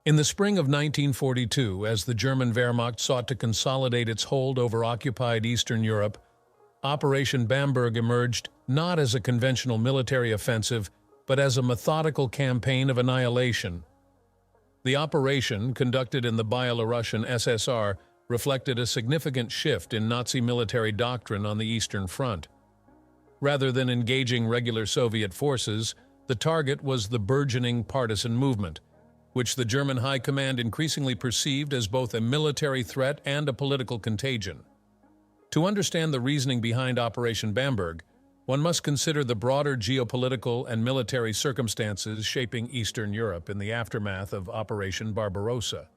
In the spring of 1942, as the German Wehrmacht sought to consolidate its hold over occupied Eastern Europe, Operation Bamberg emerged not as a conventional military offensive, but as a methodical campaign of annihilation. The operation, conducted in the Belarusian SSR, reflected a significant shift in Nazi military doctrine on the Eastern Front. Rather than engaging regular Soviet forces, the target was the burgeoning partisan movement, which the German High Command increasingly perceived as both a military threat and a political contagion. To understand the reasoning behind Operation Bamberg, one must consider the broader geopolitical and military circumstances shaping Eastern Europe in the aftermath of Operation Barbarossa.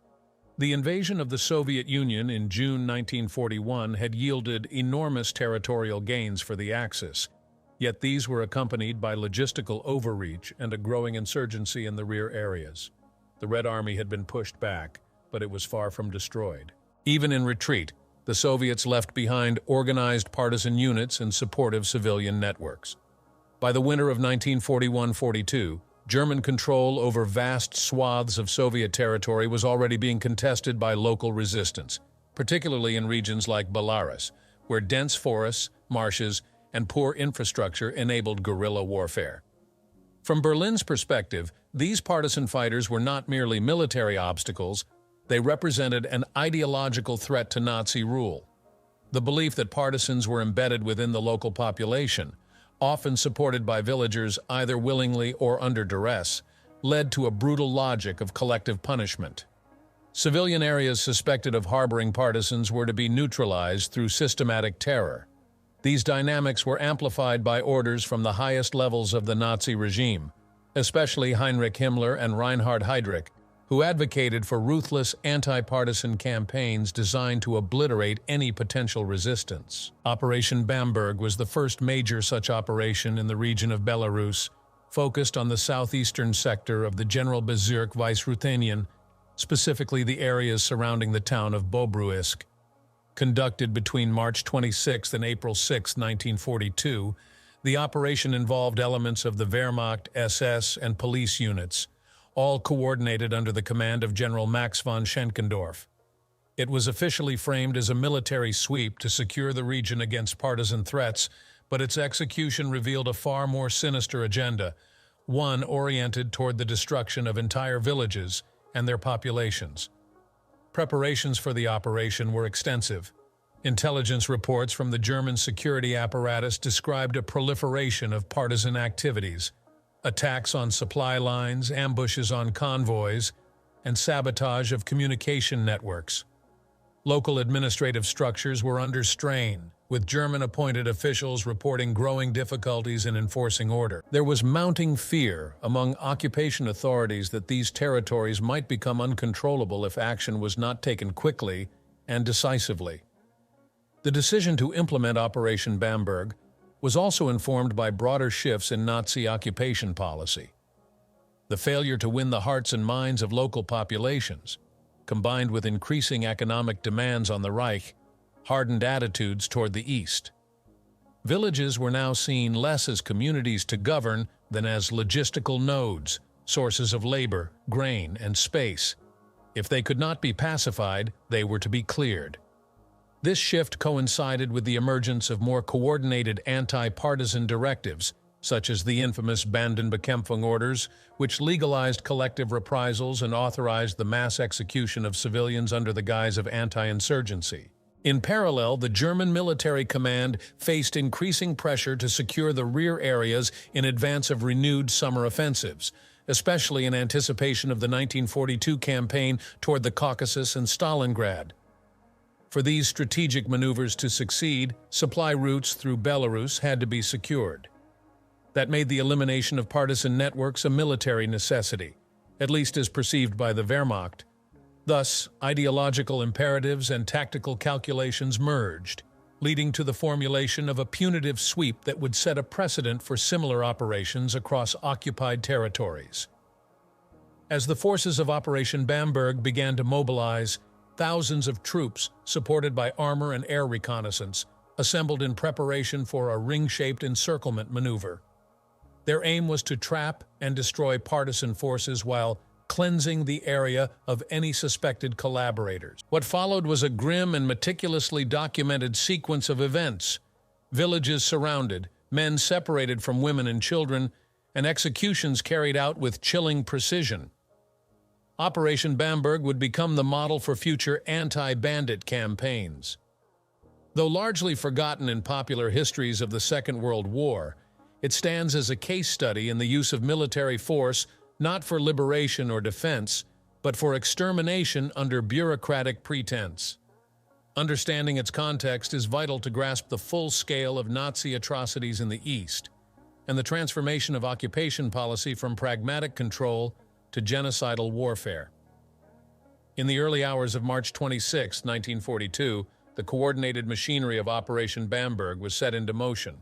The invasion of the Soviet Union in June 1941 had yielded enormous territorial gains for the Axis, yet these were accompanied by logistical overreach and a growing insurgency in the rear areas. The Red Army had been pushed back, but it was far from destroyed. Even in retreat, the Soviets left behind organized partisan units and supportive civilian networks. By the winter of 1941-42, German control over vast swaths of Soviet territory was already being contested by local resistance, particularly in regions like Belarus, where dense forests, marshes, and poor infrastructure enabled guerrilla warfare. From Berlin's perspective, these partisan fighters were not merely military obstacles, they represented an ideological threat to Nazi rule. The belief that partisans were embedded within the local population, often supported by villagers either willingly or under duress, led to a brutal logic of collective punishment. Civilian areas suspected of harboring partisans were to be neutralized through systematic terror. These dynamics were amplified by orders from the highest levels of the Nazi regime, especially Heinrich Himmler and Reinhard Heydrich, who advocated for ruthless anti-partisan campaigns designed to obliterate any potential resistance. Operation Bamberg was the first major such operation in the region of Belarus, focused on the southeastern sector of the General Bezirk Weißruthenian, specifically the areas surrounding the town of Bobruisk. Conducted between March 26 and April 6, 1942, the operation involved elements of the Wehrmacht, SS, and police units, all coordinated under the command of General Max von Schenkendorf. It was officially framed as a military sweep to secure the region against partisan threats, but its execution revealed a far more sinister agenda, one oriented toward the destruction of entire villages and their populations. Preparations for the operation were extensive. Intelligence reports from the German security apparatus described a proliferation of partisan activities, attacks on supply lines, ambushes on convoys, and sabotage of communication networks. Local administrative structures were under strain, with German-appointed officials reporting growing difficulties in enforcing order. There was mounting fear among occupation authorities that these territories might become uncontrollable if action was not taken quickly and decisively. The decision to implement Operation Bamberg was also informed by broader shifts in Nazi occupation policy. The failure to win the hearts and minds of local populations, combined with increasing economic demands on the Reich, hardened attitudes toward the East. Villages were now seen less as communities to govern than as logistical nodes, sources of labor, grain, and space. If they could not be pacified, they were to be cleared. This shift coincided with the emergence of more coordinated anti-partisan directives, such as the infamous Bandenbekämpfung orders, which legalized collective reprisals and authorized the mass execution of civilians under the guise of anti-insurgency. In parallel, the German military command faced increasing pressure to secure the rear areas in advance of renewed summer offensives, especially in anticipation of the 1942 campaign toward the Caucasus and Stalingrad. For these strategic maneuvers to succeed, supply routes through Belarus had to be secured. That made the elimination of partisan networks a military necessity, at least as perceived by the Wehrmacht. Thus, ideological imperatives and tactical calculations merged, leading to the formulation of a punitive sweep that would set a precedent for similar operations across occupied territories. As the forces of Operation Bamberg began to mobilize, thousands of troops, supported by armor and air reconnaissance, assembled in preparation for a ring-shaped encirclement maneuver. Their aim was to trap and destroy partisan forces while cleansing the area of any suspected collaborators. What followed was a grim and meticulously documented sequence of events. Villages surrounded, men separated from women and children, and executions carried out with chilling precision. Operation Bamberg would become the model for future anti-bandit campaigns. Though largely forgotten in popular histories of the Second World War, it stands as a case study in the use of military force not for liberation or defense, but for extermination under bureaucratic pretense. Understanding its context is vital to grasp the full scale of Nazi atrocities in the East, and the transformation of occupation policy from pragmatic control to genocidal warfare. In the early hours of March 26, 1942, the coordinated machinery of Operation Bamberg was set into motion.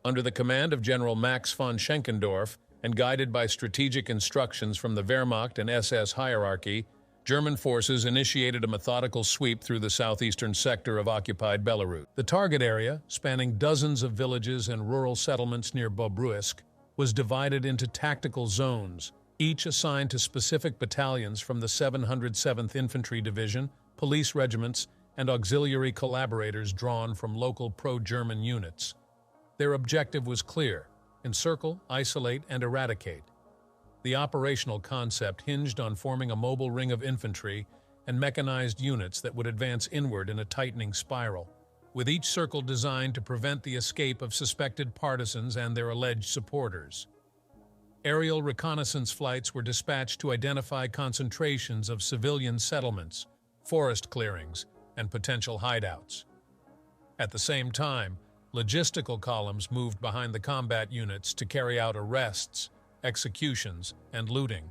Under the command of General Max von Schenkendorf and guided by strategic instructions from the Wehrmacht and SS hierarchy, German forces initiated a methodical sweep through the southeastern sector of occupied Belarus. The target area, spanning dozens of villages and rural settlements near Bobruisk, was divided into tactical zones, each assigned to specific battalions from the 707th Infantry Division, police regiments, and auxiliary collaborators drawn from local pro-German units. Their objective was clear: encircle, isolate, and eradicate. The operational concept hinged on forming a mobile ring of infantry and mechanized units that would advance inward in a tightening spiral, with each circle designed to prevent the escape of suspected partisans and their alleged supporters. Aerial reconnaissance flights were dispatched to identify concentrations of civilian settlements, forest clearings, and potential hideouts. At the same time, logistical columns moved behind the combat units to carry out arrests, executions, and looting.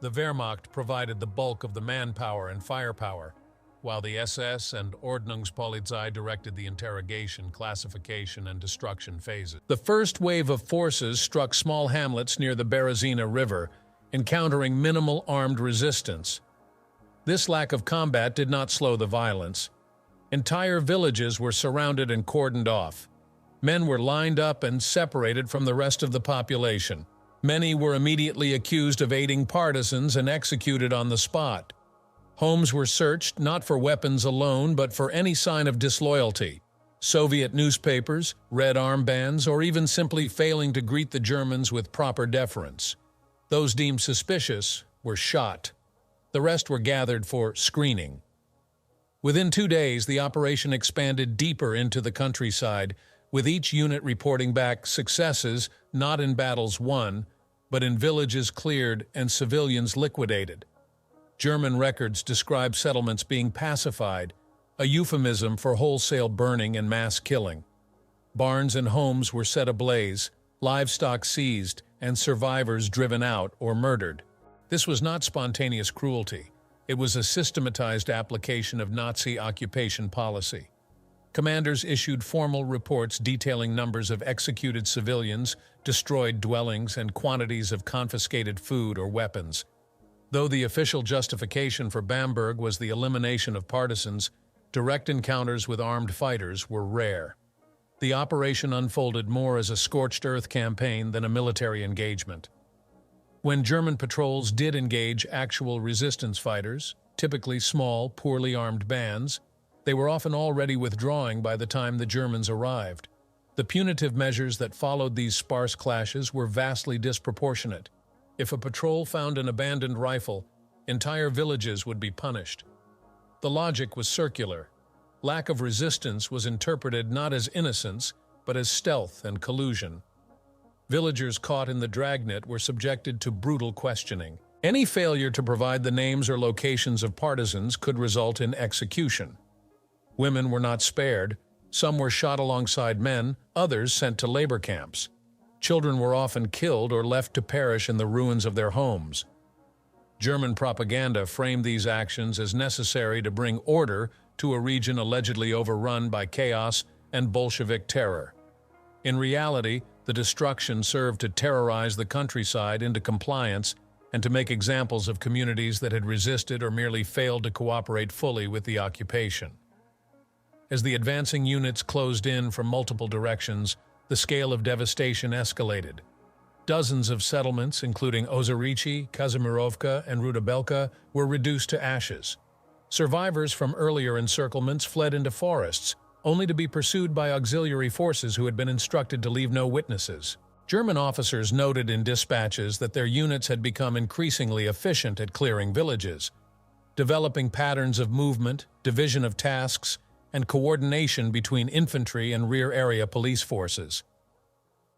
The Wehrmacht provided the bulk of the manpower and firepower, while the SS and Ordnungspolizei directed the interrogation, classification, and destruction phases. The first wave of forces struck small hamlets near the Berezina River, encountering minimal armed resistance. This lack of combat did not slow the violence. Entire villages were surrounded and cordoned off. Men were lined up and separated from the rest of the population. Many were immediately accused of aiding partisans and executed on the spot. Homes were searched not for weapons alone, but for any sign of disloyalty. Soviet newspapers, red armbands, or even simply failing to greet the Germans with proper deference. Those deemed suspicious were shot. The rest were gathered for screening. Within 2 days, the operation expanded deeper into the countryside, with each unit reporting back successes not in battles won, but in villages cleared and civilians liquidated. German records describe settlements being pacified, a euphemism for wholesale burning and mass killing. Barns and homes were set ablaze, livestock seized, and survivors driven out or murdered. This was not spontaneous cruelty. It was a systematized application of Nazi occupation policy. Commanders issued formal reports detailing numbers of executed civilians, destroyed dwellings, and quantities of confiscated food or weapons. Though the official justification for Bamberg was the elimination of partisans, direct encounters with armed fighters were rare. The operation unfolded more as a scorched earth campaign than a military engagement. When German patrols did engage actual resistance fighters, typically small, poorly armed bands, they were often already withdrawing by the time the Germans arrived. The punitive measures that followed these sparse clashes were vastly disproportionate. If a patrol found an abandoned rifle, entire villages would be punished. The logic was circular. Lack of resistance was interpreted not as innocence, but as stealth and collusion. Villagers caught in the dragnet were subjected to brutal questioning. Any failure to provide the names or locations of partisans could result in execution. Women were not spared. Some were shot alongside men, others sent to labor camps. Children were often killed or left to perish in the ruins of their homes. German propaganda framed these actions as necessary to bring order to a region allegedly overrun by chaos and Bolshevik terror. In reality, the destruction served to terrorize the countryside into compliance and to make examples of communities that had resisted or merely failed to cooperate fully with the occupation. As the advancing units closed in from multiple directions, the scale of devastation escalated. Dozens of settlements, including Ozerici, Kazimirovka, and Rudabelka, were reduced to ashes. Survivors from earlier encirclements fled into forests, only to be pursued by auxiliary forces who had been instructed to leave no witnesses. German officers noted in dispatches that their units had become increasingly efficient at clearing villages, developing patterns of movement, division of tasks, and coordination between infantry and rear-area police forces.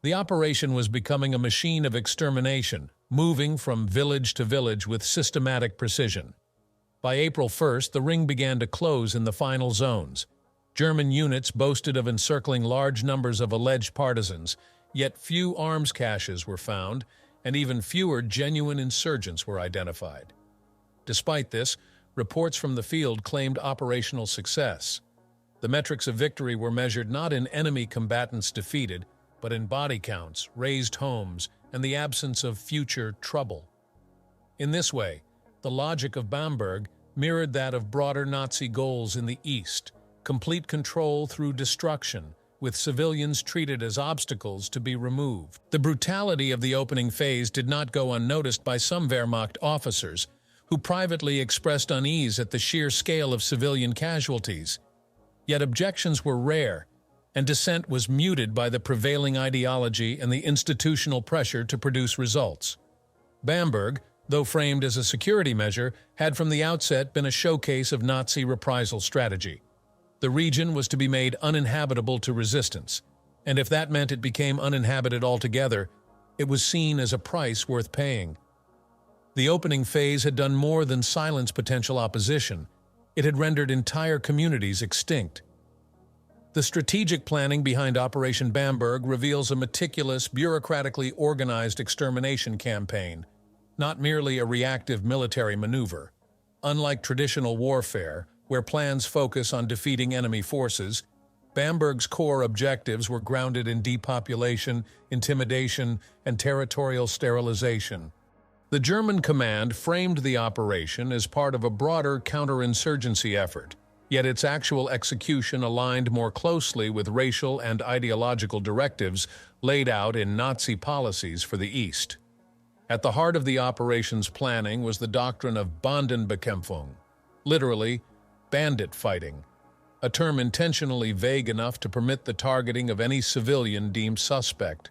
The operation was becoming a machine of extermination, moving from village to village with systematic precision. By April 1st, the ring began to close in the final zones. German units boasted of encircling large numbers of alleged partisans, yet few arms caches were found, and even fewer genuine insurgents were identified. Despite this, reports from the field claimed operational success. The metrics of victory were measured not in enemy combatants defeated, but in body counts, razed homes, and the absence of future trouble. In this way, the logic of Bamberg mirrored that of broader Nazi goals in the East: complete control through destruction, with civilians treated as obstacles to be removed. The brutality of the opening phase did not go unnoticed by some Wehrmacht officers, who privately expressed unease at the sheer scale of civilian casualties. Yet objections were rare, and dissent was muted by the prevailing ideology and the institutional pressure to produce results. Bamberg, though framed as a security measure, had from the outset been a showcase of Nazi reprisal strategy. The region was to be made uninhabitable to resistance, and if that meant it became uninhabited altogether, it was seen as a price worth paying. The opening phase had done more than silence potential opposition. It had rendered entire communities extinct. The strategic planning behind Operation Bamberg reveals a meticulous, bureaucratically organized extermination campaign, not merely a reactive military maneuver. Unlike traditional warfare, where plans focus on defeating enemy forces, Bamberg's core objectives were grounded in depopulation, intimidation, and territorial sterilization. The German command framed the operation as part of a broader counterinsurgency effort, yet its actual execution aligned more closely with racial and ideological directives laid out in Nazi policies for the East. At the heart of the operation's planning was the doctrine of Bandenbekämpfung, literally, bandit fighting, a term intentionally vague enough to permit the targeting of any civilian deemed suspect.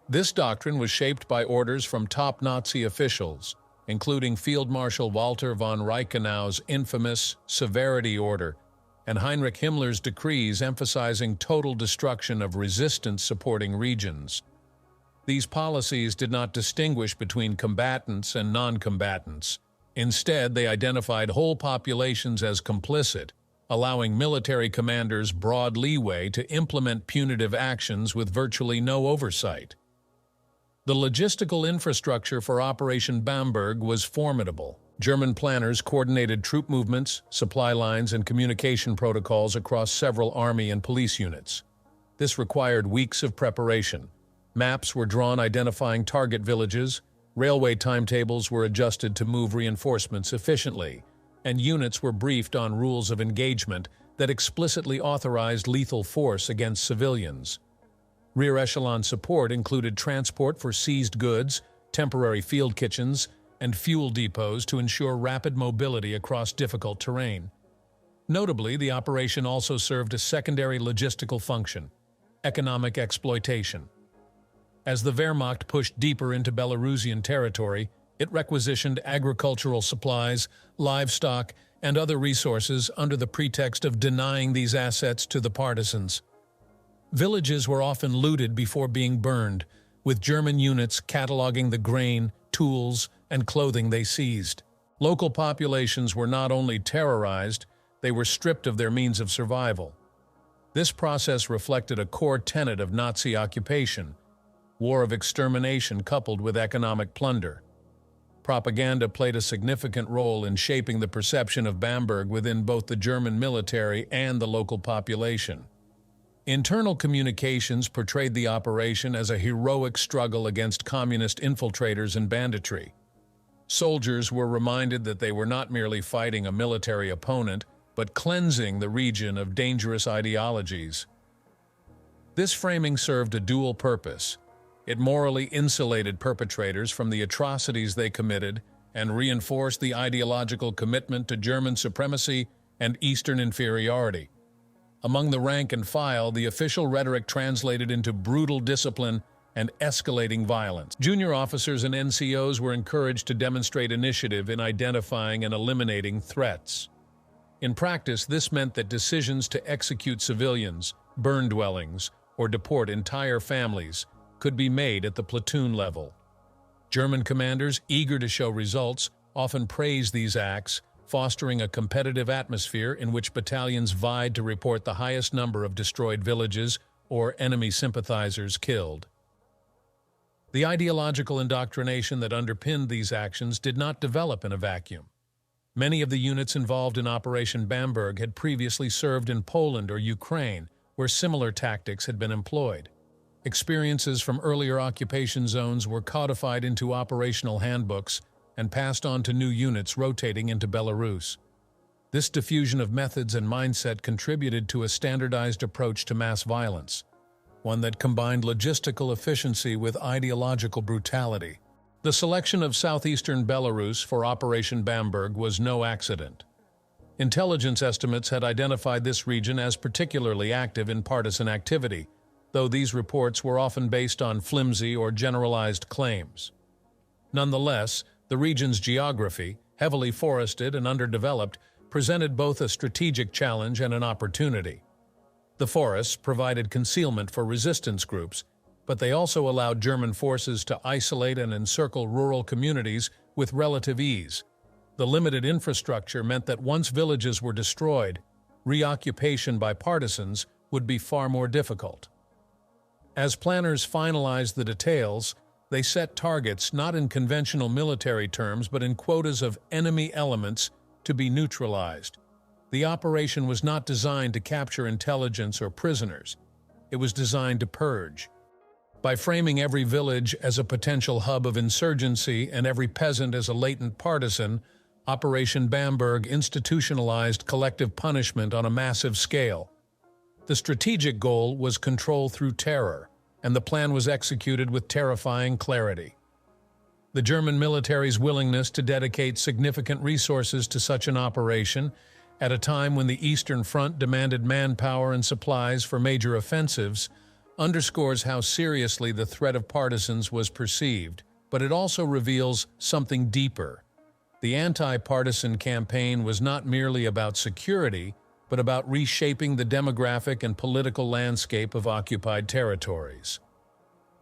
This doctrine was shaped by orders from top Nazi officials, including Field Marshal Walter von Reichenau's infamous Severity Order and Heinrich Himmler's decrees emphasizing total destruction of resistance-supporting regions. These policies did not distinguish between combatants and non-combatants. Instead, they identified whole populations as complicit, allowing military commanders broad leeway to implement punitive actions with virtually no oversight. The logistical infrastructure for Operation Bamberg was formidable. German planners coordinated troop movements, supply lines, and communication protocols across several army and police units. This required weeks of preparation. Maps were drawn identifying target villages, railway timetables were adjusted to move reinforcements efficiently, and units were briefed on rules of engagement that explicitly authorized lethal force against civilians. Rear echelon support included transport for seized goods, temporary field kitchens, and fuel depots to ensure rapid mobility across difficult terrain. Notably, the operation also served a secondary logistical function: economic exploitation. As the Wehrmacht pushed deeper into Belarusian territory, it requisitioned agricultural supplies, livestock, and other resources under the pretext of denying these assets to the partisans. Villages were often looted before being burned, with German units cataloging the grain, tools, and clothing they seized. Local populations were not only terrorized, they were stripped of their means of survival. This process reflected a core tenet of Nazi occupation: war of extermination coupled with economic plunder. Propaganda played a significant role in shaping the perception of Bamberg within both the German military and the local population. Internal communications portrayed the operation as a heroic struggle against communist infiltrators and banditry. Soldiers were reminded that they were not merely fighting a military opponent, but cleansing the region of dangerous ideologies. This framing served a dual purpose: It morally insulated perpetrators from the atrocities they committed and reinforced the ideological commitment to German supremacy and Eastern inferiority. Among the rank and file, the official rhetoric translated into brutal discipline and escalating violence. Junior officers and NCOs were encouraged to demonstrate initiative in identifying and eliminating threats. In practice, this meant that decisions to execute civilians, burn dwellings, or deport entire families could be made at the platoon level. German commanders, eager to show results, often praised these acts, fostering a competitive atmosphere in which battalions vied to report the highest number of destroyed villages or enemy sympathizers killed. The ideological indoctrination that underpinned these actions did not develop in a vacuum. Many of the units involved in Operation Bamberg had previously served in Poland or Ukraine, where similar tactics had been employed. Experiences from earlier occupation zones were codified into operational handbooks and passed on to new units rotating into Belarus. This diffusion of methods and mindset contributed to a standardized approach to mass violence, one that combined logistical efficiency with ideological brutality. The selection of southeastern Belarus for Operation Bamberg was no accident. Intelligence estimates had identified this region as particularly active in partisan activity, though these reports were often based on flimsy or generalized claims. Nonetheless, the region's geography, heavily forested and underdeveloped, presented both a strategic challenge and an opportunity. The forests provided concealment for resistance groups, but they also allowed German forces to isolate and encircle rural communities with relative ease. The limited infrastructure meant that once villages were destroyed, reoccupation by partisans would be far more difficult. As planners finalized the details, they set targets not in conventional military terms but in quotas of enemy elements to be neutralized. The operation was not designed to capture intelligence or prisoners. It was designed to purge. By framing every village as a potential hub of insurgency and every peasant as a latent partisan, Operation Bamberg institutionalized collective punishment on a massive scale. The strategic goal was control through terror, and the plan was executed with terrifying clarity. The German military's willingness to dedicate significant resources to such an operation, at a time when the Eastern Front demanded manpower and supplies for major offensives, underscores how seriously the threat of partisans was perceived, but it also reveals something deeper. The anti-partisan campaign was not merely about security, but about reshaping the demographic and political landscape of occupied territories.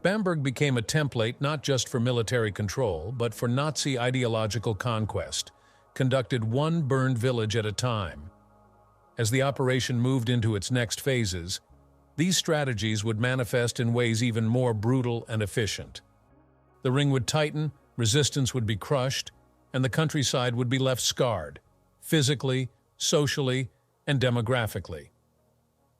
Bamberg became a template not just for military control, but for Nazi ideological conquest, conducted one burned village at a time. As the operation moved into its next phases, these strategies would manifest in ways even more brutal and efficient. The ring would tighten, resistance would be crushed, and the countryside would be left scarred, physically, socially, and demographically.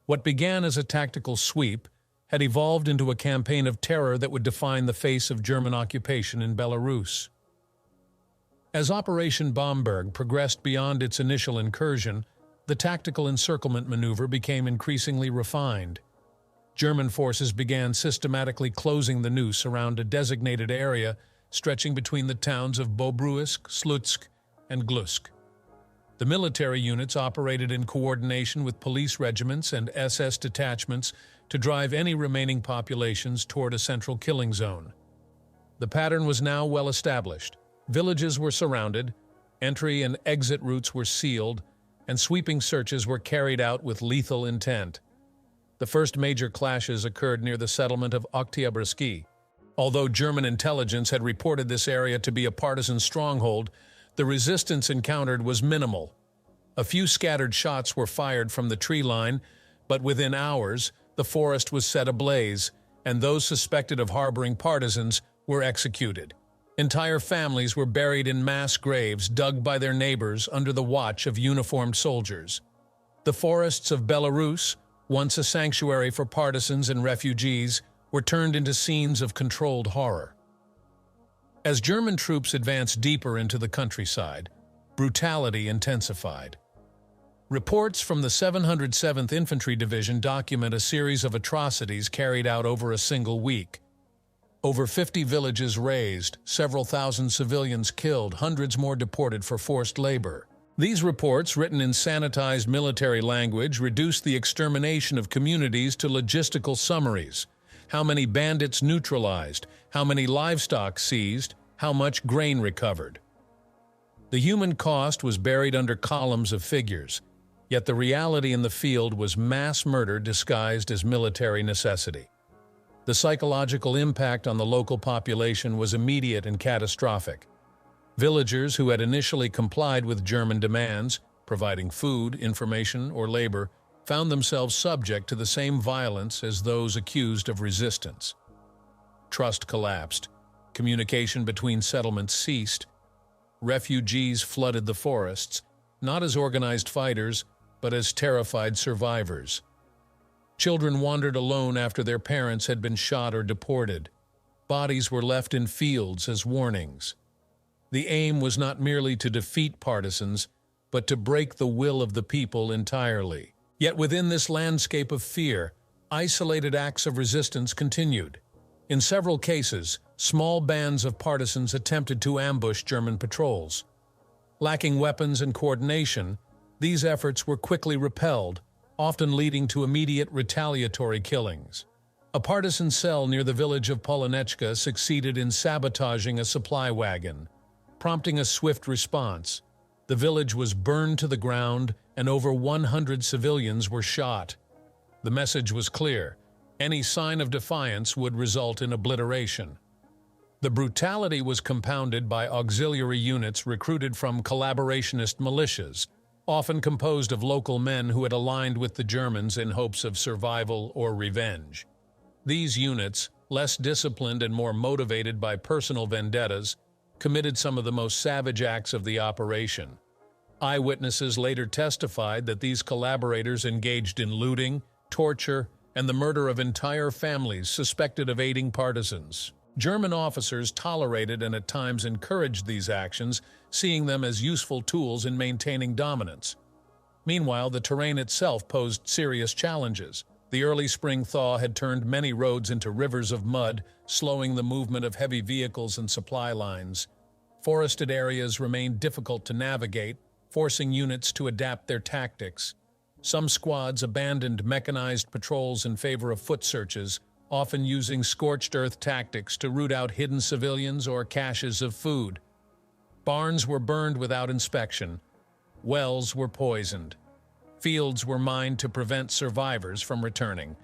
What began as a tactical sweep had evolved into a campaign of terror that would define the face of German occupation in Belarus. As Operation Bamberg progressed beyond its initial incursion, the tactical encirclement maneuver became increasingly refined. German forces began systematically closing the noose around a designated area stretching between the towns of Bobruisk, Slutsk, and Glusk. The military units operated in coordination with police regiments and SS detachments to drive any remaining populations toward a central killing zone. The pattern was now well established. Villages were surrounded, entry and exit routes were sealed, and sweeping searches were carried out with lethal intent. The first major clashes occurred near the settlement of Oktyabrski. Although German intelligence had reported this area to be a partisan stronghold, the resistance encountered was minimal. A few scattered shots were fired from the tree line, but within hours, the forest was set ablaze, and those suspected of harboring partisans were executed. Entire families were buried in mass graves dug by their neighbors under the watch of uniformed soldiers. The forests of Belarus, once a sanctuary for partisans and refugees, were turned into scenes of controlled horror. As German troops advanced deeper into the countryside, brutality intensified. Reports from the 707th Infantry Division document a series of atrocities carried out over a single week. Over 50 villages razed, several thousand civilians killed, hundreds more deported for forced labor. These reports, written in sanitized military language, reduced the extermination of communities to logistical summaries. How many bandits neutralized, how many livestock seized, how much grain recovered. The human cost was buried under columns of figures, yet the reality in the field was mass murder disguised as military necessity. The psychological impact on the local population was immediate and catastrophic. Villagers who had initially complied with German demands, providing food, information, or labor, found themselves subject to the same violence as those accused of resistance. Trust collapsed. Communication between settlements ceased. Refugees flooded the forests, not as organized fighters, but as terrified survivors. Children wandered alone after their parents had been shot or deported. Bodies were left in fields as warnings. The aim was not merely to defeat partisans, but to break the will of the people entirely. Yet within this landscape of fear, isolated acts of resistance continued. In several cases, small bands of partisans attempted to ambush German patrols. Lacking weapons and coordination, these efforts were quickly repelled, often leading to immediate retaliatory killings. A partisan cell near the village of Polonechka succeeded in sabotaging a supply wagon, prompting a swift response. The village was burned to the ground, and over 100 civilians were shot. The message was clear: any sign of defiance would result in obliteration. The brutality was compounded by auxiliary units recruited from collaborationist militias, often composed of local men who had aligned with the Germans in hopes of survival or revenge. These units, less disciplined and more motivated by personal vendettas, committed some of the most savage acts of the operation. Eyewitnesses later testified that these collaborators engaged in looting, torture, and the murder of entire families suspected of aiding partisans. German officers tolerated and at times encouraged these actions, seeing them as useful tools in maintaining dominance. Meanwhile, the terrain itself posed serious challenges. The early spring thaw had turned many roads into rivers of mud, slowing the movement of heavy vehicles and supply lines. Forested areas remained difficult to navigate, forcing units to adapt their tactics. Some squads abandoned mechanized patrols in favor of foot searches, often using scorched earth tactics to root out hidden civilians or caches of food. Barns were burned without inspection. Wells were poisoned. Fields were mined to prevent survivors from returning.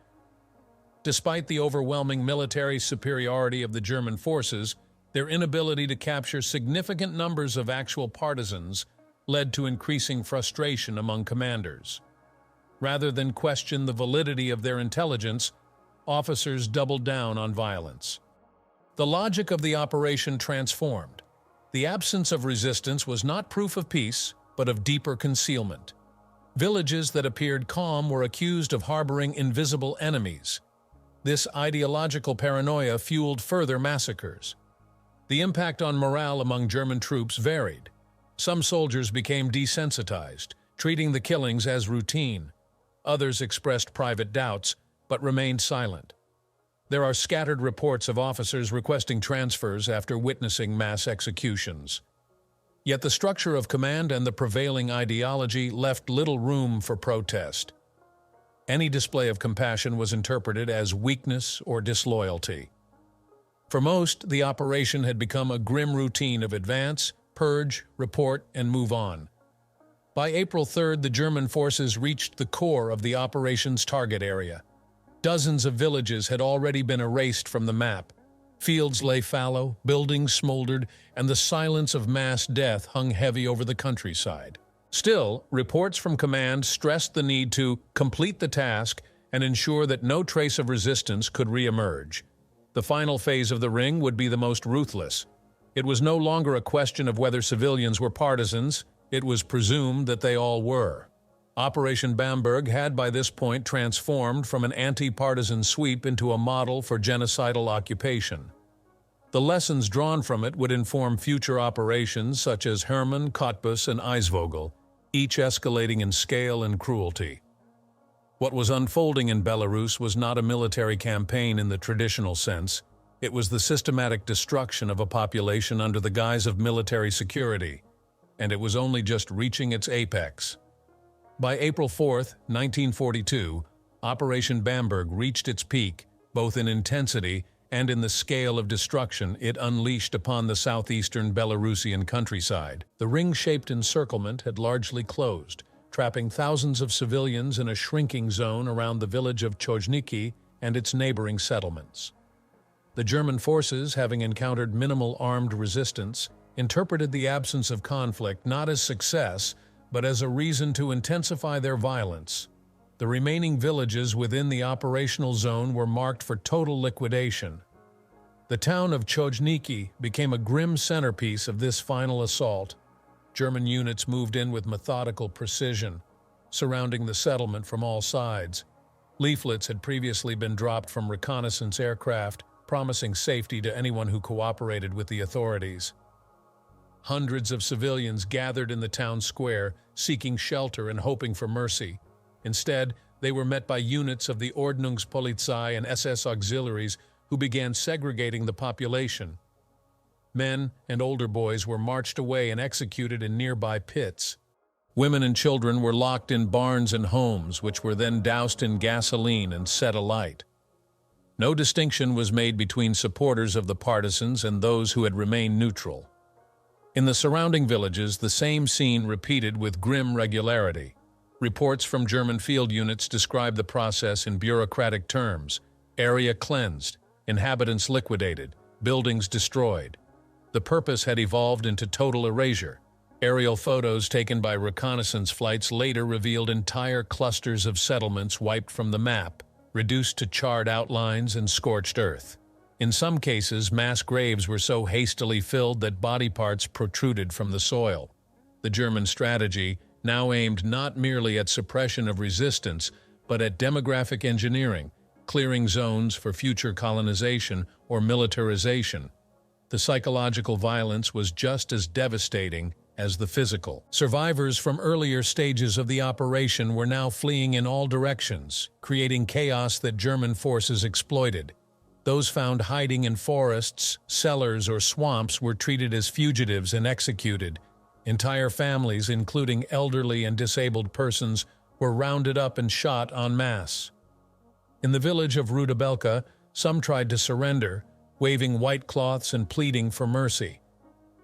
Despite the overwhelming military superiority of the German forces, their inability to capture significant numbers of actual partisans led to increasing frustration among commanders. Rather than question the validity of their intelligence, officers doubled down on violence. The logic of the operation transformed. The absence of resistance was not proof of peace, but of deeper concealment. Villages that appeared calm were accused of harboring invisible enemies. This ideological paranoia fueled further massacres. The impact on morale among German troops varied. Some soldiers became desensitized, treating the killings as routine. Others expressed private doubts, but remained silent. There are scattered reports of officers requesting transfers after witnessing mass executions. Yet the structure of command and the prevailing ideology left little room for protest. Any display of compassion was interpreted as weakness or disloyalty. For most, the operation had become a grim routine of advance, purge, report, and move on. By April 3rd, the German forces reached the core of the operation's target area. Dozens of villages had already been erased from the map. Fields lay fallow, buildings smoldered, and the silence of mass death hung heavy over the countryside. Still, reports from command stressed the need to complete the task and ensure that no trace of resistance could re-emerge. The final phase of the ring would be the most ruthless. It was no longer a question of whether civilians were partisans. It was presumed that they all were. Operation Bamberg had by this point transformed from an anti-partisan sweep into a model for genocidal occupation. The lessons drawn from it would inform future operations such as Hermann, Cottbus, and Eisvogel, each escalating in scale and cruelty. What was unfolding in Belarus was not a military campaign in the traditional sense. It was the systematic destruction of a population under the guise of military security, and it was only just reaching its apex. By April 4, 1942, Operation Bamberg reached its peak, both in intensity and in the scale of destruction it unleashed upon the southeastern Belarusian countryside. The ring-shaped encirclement had largely closed, trapping thousands of civilians in a shrinking zone around the village of Chojniki and its neighboring settlements. The German forces, having encountered minimal armed resistance, interpreted the absence of conflict not as success, but as a reason to intensify their violence. The remaining villages within the operational zone were marked for total liquidation. The town of Chojniki became a grim centerpiece of this final assault. German units moved in with methodical precision, surrounding the settlement from all sides. Leaflets had previously been dropped from reconnaissance aircraft, promising safety to anyone who cooperated with the authorities. Hundreds of civilians gathered in the town square, seeking shelter and hoping for mercy. Instead, they were met by units of the Ordnungspolizei and SS auxiliaries who began segregating the population. Men and older boys were marched away and executed in nearby pits. Women and children were locked in barns and homes, which were then doused in gasoline and set alight. No distinction was made between supporters of the partisans and those who had remained neutral. In the surrounding villages, the same scene repeated with grim regularity. Reports from German field units describe the process in bureaucratic terms: area cleansed, inhabitants liquidated, buildings destroyed. The purpose had evolved into total erasure. Aerial photos taken by reconnaissance flights later revealed entire clusters of settlements wiped from the map, reduced to charred outlines and scorched earth. In some cases, mass graves were so hastily filled that body parts protruded from the soil. The German strategy now aimed not merely at suppression of resistance, but at demographic engineering, clearing zones for future colonization or militarization. The psychological violence was just as devastating as the physical. Survivors from earlier stages of the operation were now fleeing in all directions, creating chaos that German forces exploited. Those found hiding in forests, cellars, or swamps were treated as fugitives and executed. Entire families, including elderly and disabled persons, were rounded up and shot en masse. In the village of Rudabelka, some tried to surrender, waving white cloths and pleading for mercy.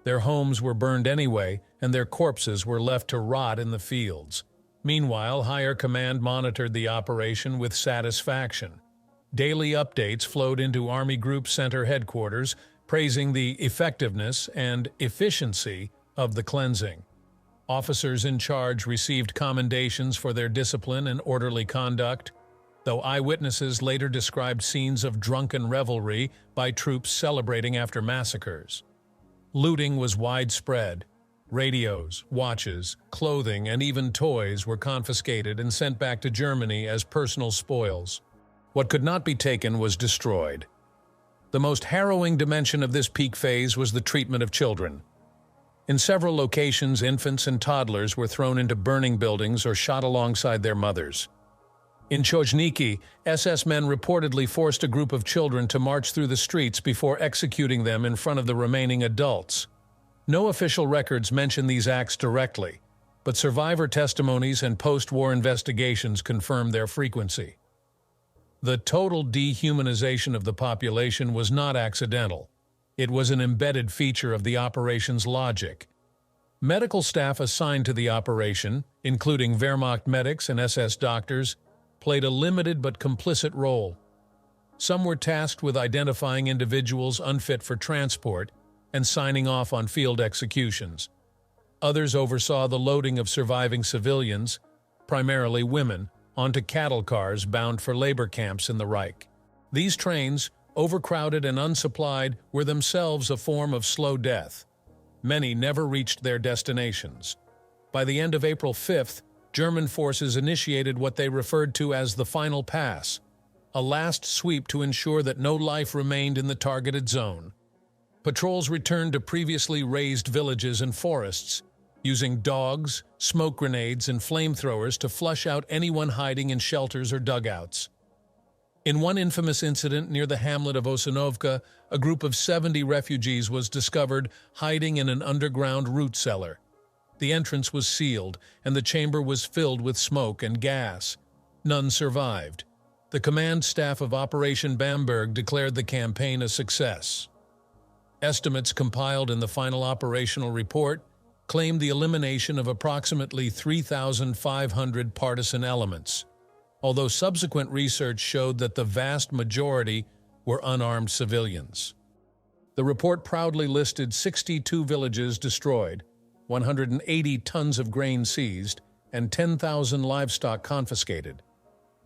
Their homes were burned anyway, and their corpses were left to rot in the fields. Meanwhile, higher command monitored the operation with satisfaction. Daily updates flowed into Army Group Center headquarters, praising the effectiveness and efficiency of the cleansing. Officers in charge received commendations for their discipline and orderly conduct, though eyewitnesses later described scenes of drunken revelry by troops celebrating after massacres. Looting was widespread. Radios, watches, clothing, and even toys were confiscated and sent back to Germany as personal spoils. What could not be taken was destroyed. The most harrowing dimension of this peak phase was the treatment of children. In several locations, infants and toddlers were thrown into burning buildings or shot alongside their mothers. In Chojniki, SS men reportedly forced a group of children to march through the streets before executing them in front of the remaining adults. No official records mention these acts directly, but survivor testimonies and post-war investigations confirm their frequency. The total dehumanization of the population was not accidental. It was an embedded feature of the operation's logic. Medical staff assigned to the operation, including Wehrmacht medics and SS doctors, played a limited but complicit role. Some were tasked with identifying individuals unfit for transport and signing off on field executions. Others oversaw the loading of surviving civilians, primarily women, onto cattle cars bound for labor camps in the Reich. These trains, overcrowded and unsupplied, were themselves a form of slow death. Many never reached their destinations. By the end of April 5th, German forces initiated what they referred to as the final pass, a last sweep to ensure that no life remained in the targeted zone. Patrols returned to previously razed villages and forests, using dogs, smoke grenades, and flamethrowers to flush out anyone hiding in shelters or dugouts. In one infamous incident near the hamlet of Osinovka, a group of 70 refugees was discovered hiding in an underground root cellar. The entrance was sealed, and the chamber was filled with smoke and gas. None survived. The command staff of Operation Bamberg declared the campaign a success. Estimates compiled in the final operational report claimed the elimination of approximately 3,500 partisan elements, although subsequent research showed that the vast majority were unarmed civilians. The report proudly listed 62 villages destroyed, 180 tons of grain seized, and 10,000 livestock confiscated.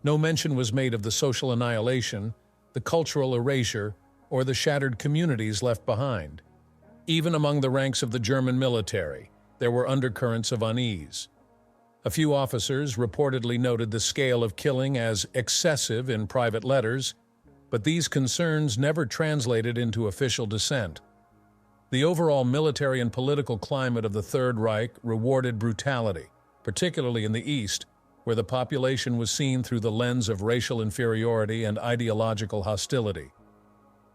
No mention was made of the social annihilation, the cultural erasure, or the shattered communities left behind. Even among the ranks of the German military, there were undercurrents of unease. A few officers reportedly noted the scale of killing as excessive in private letters, but these concerns never translated into official dissent. The overall military and political climate of the Third Reich rewarded brutality, particularly in the East, where the population was seen through the lens of racial inferiority and ideological hostility.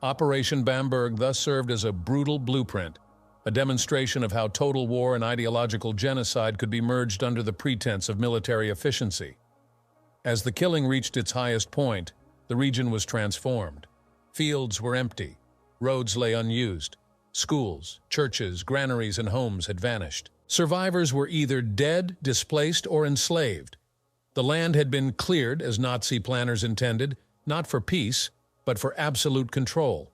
Operation Bamberg thus served as a brutal blueprint, a demonstration of how total war and ideological genocide could be merged under the pretense of military efficiency. As the killing reached its highest point, the region was transformed. Fields were empty, roads lay unused, schools, churches, granaries, and homes had vanished. Survivors were either dead, displaced, or enslaved. The land had been cleared, as Nazi planners intended, not for peace, but for absolute control.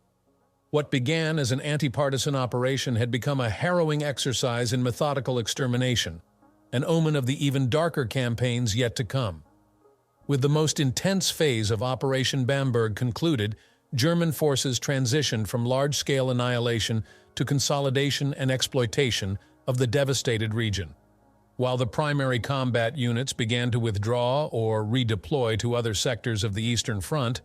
What began as an anti-partisan operation had become a harrowing exercise in methodical extermination, an omen of the even darker campaigns yet to come. With the most intense phase of Operation Bamberg concluded, German forces transitioned from large-scale annihilation to consolidation and exploitation of the devastated region. While the primary combat units began to withdraw or redeploy to other sectors of the Eastern Front,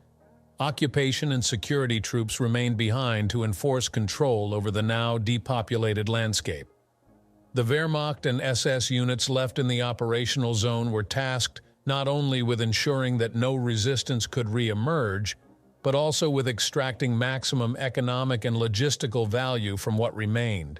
occupation and security troops remained behind to enforce control over the now depopulated landscape. The Wehrmacht and SS units left in the operational zone were tasked not only with ensuring that no resistance could re-emerge, but also with extracting maximum economic and logistical value from what remained.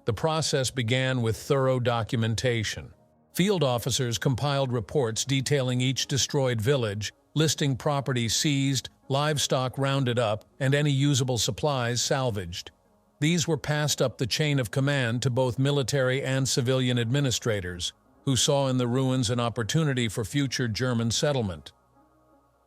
The process began with thorough documentation. Field officers compiled reports detailing each destroyed village, listing property seized, livestock rounded up, and any usable supplies salvaged. These were passed up the chain of command to both military and civilian administrators, who saw in the ruins an opportunity for future German settlement.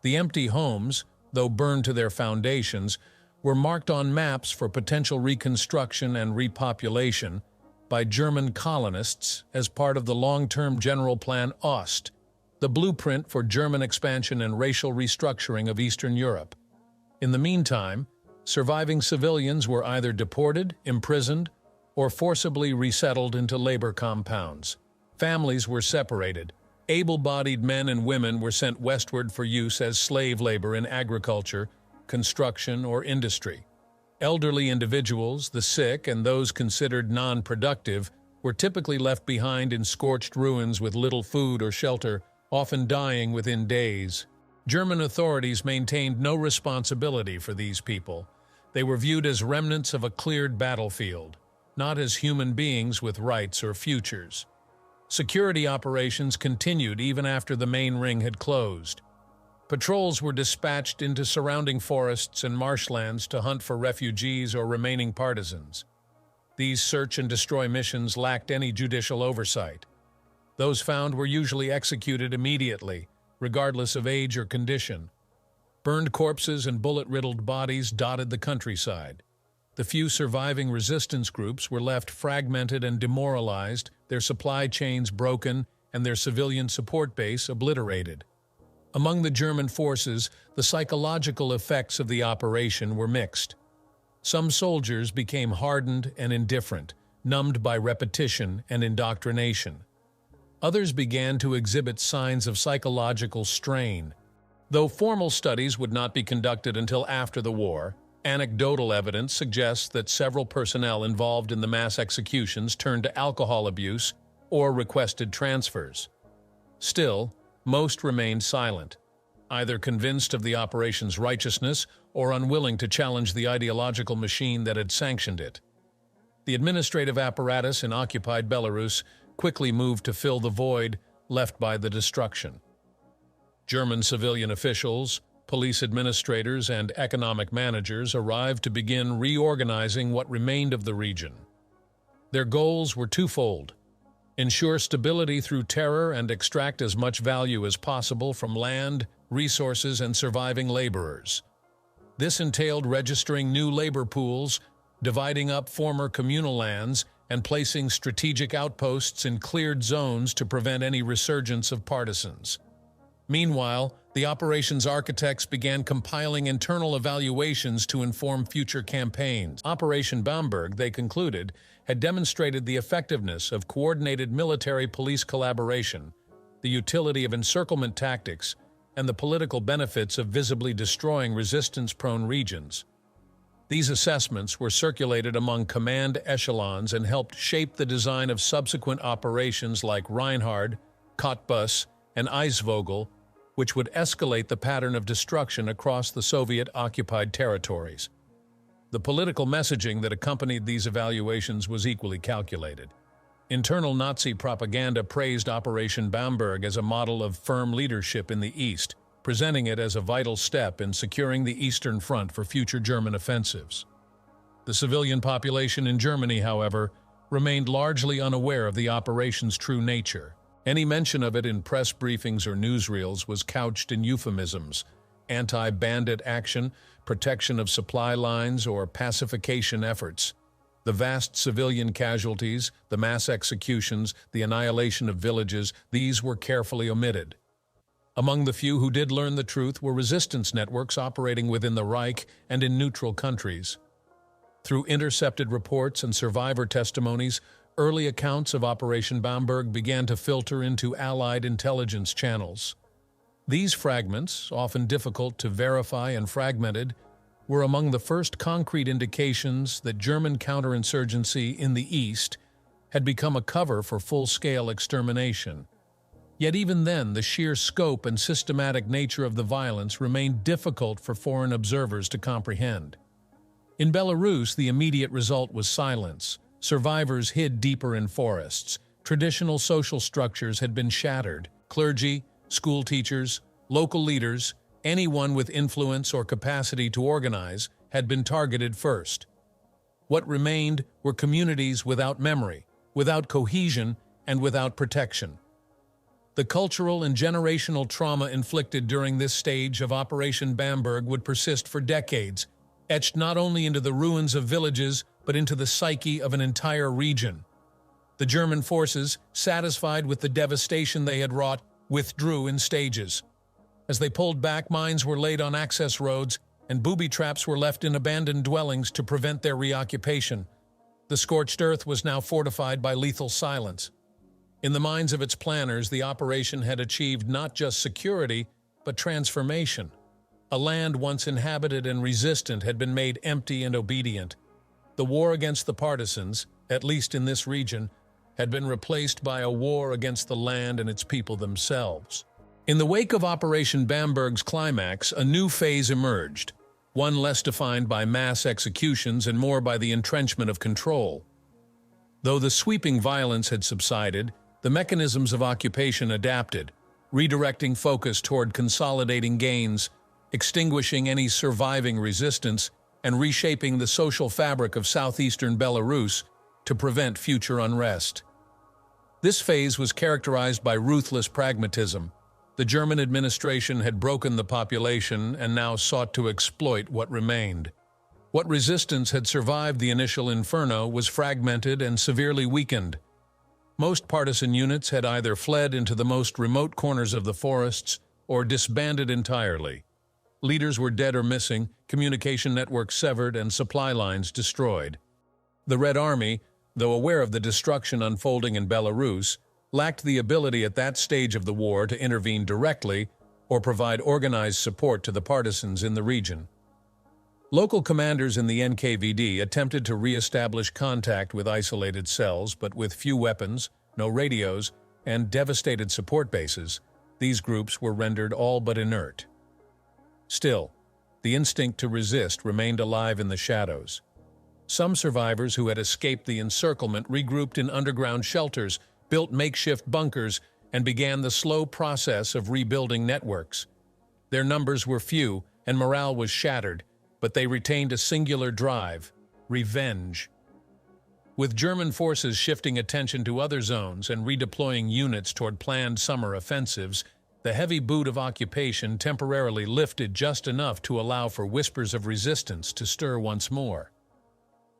The empty homes, though burned to their foundations, were marked on maps for potential reconstruction and repopulation by German colonists as part of the long-term General Plan Ost, the blueprint for German expansion and racial restructuring of Eastern Europe. In the meantime, surviving civilians were either deported, imprisoned, or forcibly resettled into labor compounds. Families were separated. Able-bodied men and women were sent westward for use as slave labor in agriculture, construction, or industry. Elderly individuals, the sick, and those considered non-productive were typically left behind in scorched ruins with little food or shelter, often dying within days. German authorities maintained no responsibility for these people. They were viewed as remnants of a cleared battlefield, not as human beings with rights or futures. Security operations continued even after the main ring had closed. Patrols were dispatched into surrounding forests and marshlands to hunt for refugees or remaining partisans. These search and destroy missions lacked any judicial oversight. Those found were usually executed immediately, regardless of age or condition. Burned corpses and bullet-riddled bodies dotted the countryside. The few surviving resistance groups were left fragmented and demoralized, their supply chains broken, and their civilian support base obliterated. Among the German forces, the psychological effects of the operation were mixed. Some soldiers became hardened and indifferent, numbed by repetition and indoctrination. Others began to exhibit signs of psychological strain. Though formal studies would not be conducted until after the war, anecdotal evidence suggests that several personnel involved in the mass executions turned to alcohol abuse or requested transfers. Still, most remained silent. either convinced of the operation's righteousness or unwilling to challenge the ideological machine that had sanctioned it. The administrative apparatus in occupied Belarus quickly moved to fill the void left by the destruction. German civilian officials, police administrators, and economic managers arrived to begin reorganizing what remained of the region. Their goals were twofold: ensure stability through terror and extract as much value as possible from land, resources, and surviving laborers. This entailed registering new labor pools, dividing up former communal lands, and placing strategic outposts in cleared zones to prevent any resurgence of partisans. Meanwhile, the operations architects began compiling internal evaluations to inform future campaigns. Operation Bamberg, they concluded, had demonstrated the effectiveness of coordinated military-police collaboration, the utility of encirclement tactics, and the political benefits of visibly destroying resistance-prone regions. These assessments were circulated among command echelons and helped shape the design of subsequent operations like Reinhard, Cottbus, and Eisvogel, which would escalate the pattern of destruction across the Soviet-occupied territories. The political messaging that accompanied these evaluations was equally calculated. Internal Nazi propaganda praised Operation Bamberg as a model of firm leadership in the East, presenting it as a vital step in securing the Eastern Front for future German offensives. The civilian population in Germany, however, remained largely unaware of the operation's true nature. Any mention of it in press briefings or newsreels was couched in euphemisms: anti-bandit action, protection of supply lines, or pacification efforts. The vast civilian casualties, the mass executions, the annihilation of villages, these were carefully omitted. Among the few who did learn the truth were resistance networks operating within the Reich and in neutral countries. Through intercepted reports and survivor testimonies, early accounts of Operation Bamberg began to filter into Allied intelligence channels. These fragments, often difficult to verify and fragmented, were among the first concrete indications that German counterinsurgency in the East had become a cover for full-scale extermination. Yet even then, the sheer scope and systematic nature of the violence remained difficult for foreign observers to comprehend. In Belarus, the immediate result was silence. Survivors hid deeper in forests. Traditional social structures had been shattered. Clergy, school teachers, local leaders, anyone with influence or capacity to organize, had been targeted first. What remained were communities without memory, without cohesion, and without protection. The cultural and generational trauma inflicted during this stage of Operation Bamberg would persist for decades, etched not only into the ruins of villages, but into the psyche of an entire region. The German forces, satisfied with the devastation they had wrought, withdrew in stages. As they pulled back, mines were laid on access roads, and booby traps were left in abandoned dwellings to prevent their reoccupation. The scorched earth was now fortified by lethal silence. In the minds of its planners, the operation had achieved not just security, but transformation. A land once inhabited and resistant had been made empty and obedient. The war against the partisans, at least in this region, had been replaced by a war against the land and its people themselves. In the wake of Operation Bamberg's climax, a new phase emerged, one less defined by mass executions and more by the entrenchment of control. Though the sweeping violence had subsided, the mechanisms of occupation adapted, redirecting focus toward consolidating gains, extinguishing any surviving resistance, and reshaping the social fabric of southeastern Belarus to prevent future unrest. This phase was characterized by ruthless pragmatism. The German administration had broken the population and now sought to exploit what remained. What resistance had survived the initial inferno was fragmented and severely weakened. Most partisan units had either fled into the most remote corners of the forests or disbanded entirely. Leaders were dead or missing, communication networks severed, and supply lines destroyed. The Red Army, though aware of the destruction unfolding in Belarus, lacked the ability at that stage of the war to intervene directly or provide organized support to the partisans in the region. Local commanders in the NKVD attempted to re-establish contact with isolated cells, but with few weapons, no radios, and devastated support bases, these groups were rendered all but inert. Still, the instinct to resist remained alive in the shadows. Some survivors who had escaped the encirclement regrouped in underground shelters, built makeshift bunkers, and began the slow process of rebuilding networks. Their numbers were few, and morale was shattered, but they retained a singular drive: revenge. With German forces shifting attention to other zones and redeploying units toward planned summer offensives, the heavy boot of occupation temporarily lifted just enough to allow for whispers of resistance to stir once more.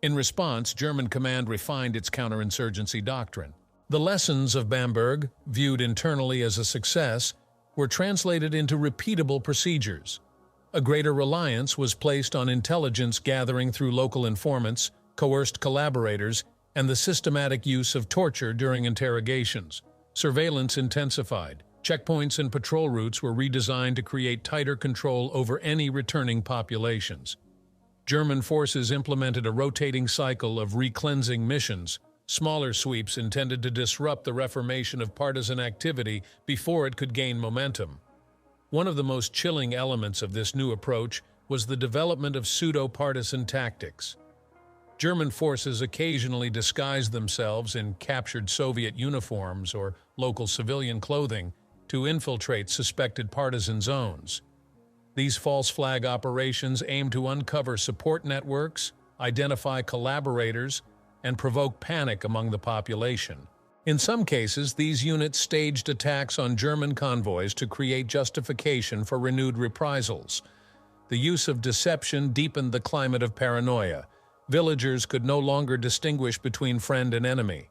In response, German command refined its counterinsurgency doctrine. The lessons of Bamberg, viewed internally as a success, were translated into repeatable procedures. A greater reliance was placed on intelligence gathering through local informants, coerced collaborators, and the systematic use of torture during interrogations. Surveillance intensified. Checkpoints and patrol routes were redesigned to create tighter control over any returning populations. German forces implemented a rotating cycle of re-cleansing missions, smaller sweeps intended to disrupt the reformation of partisan activity before it could gain momentum. One of the most chilling elements of this new approach was the development of pseudo-partisan tactics. German forces occasionally disguised themselves in captured Soviet uniforms or local civilian clothing to infiltrate suspected partisan zones. These false flag operations aimed to uncover support networks, identify collaborators, and provoke panic among the population. In some cases, these units staged attacks on German convoys to create justification for renewed reprisals. The use of deception deepened the climate of paranoia. Villagers could no longer distinguish between friend and enemy.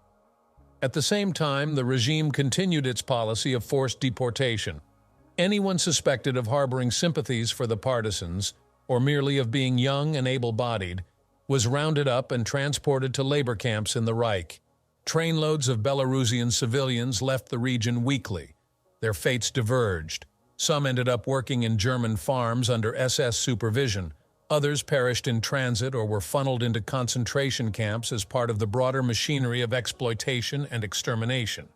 At the same time, the regime continued its policy of forced deportation. Anyone suspected of harboring sympathies for the partisans, or merely of being young and able-bodied, was rounded up and transported to labor camps in the Reich. Trainloads of Belarusian civilians left the region weekly. Their fates diverged. Some ended up working in German farms under SS supervision. Others perished in transit or were funneled into concentration camps as part of the broader machinery of exploitation and extermination.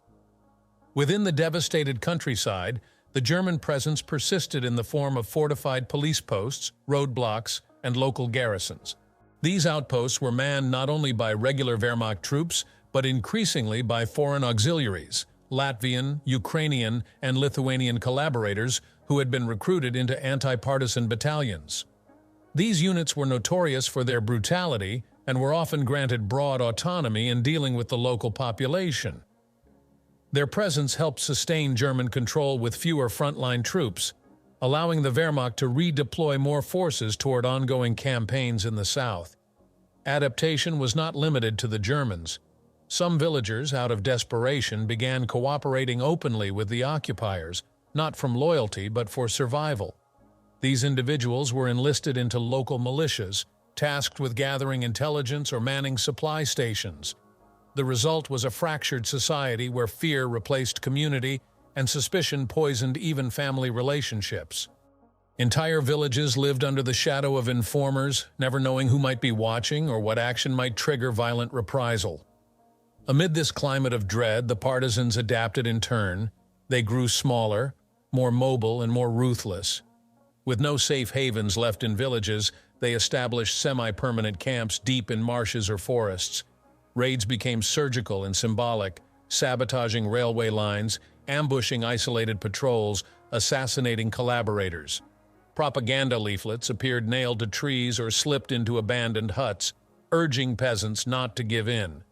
Within the devastated countryside, the German presence persisted in the form of fortified police posts, roadblocks, and local garrisons. These outposts were manned not only by regular Wehrmacht troops, but increasingly by foreign auxiliaries, Latvian, Ukrainian, and Lithuanian collaborators who had been recruited into anti-partisan battalions. These units were notorious for their brutality and were often granted broad autonomy in dealing with the local population. Their presence helped sustain German control with fewer frontline troops, allowing the Wehrmacht to redeploy more forces toward ongoing campaigns in the south. Adaptation was not limited to the Germans. Some villagers, out of desperation, began cooperating openly with the occupiers, not from loyalty but for survival. These individuals were enlisted into local militias, tasked with gathering intelligence or manning supply stations. The result was a fractured society where fear replaced community and suspicion poisoned even family relationships. Entire villages lived under the shadow of informers, never knowing who might be watching or what action might trigger violent reprisal. Amid this climate of dread, the partisans adapted in turn. They grew smaller, more mobile, and more ruthless. With no safe havens left in villages, they established semi-permanent camps deep in marshes or forests. Raids became surgical and symbolic, sabotaging railway lines, ambushing isolated patrols, assassinating collaborators. Propaganda leaflets appeared nailed to trees or slipped into abandoned huts, urging peasants not to give in.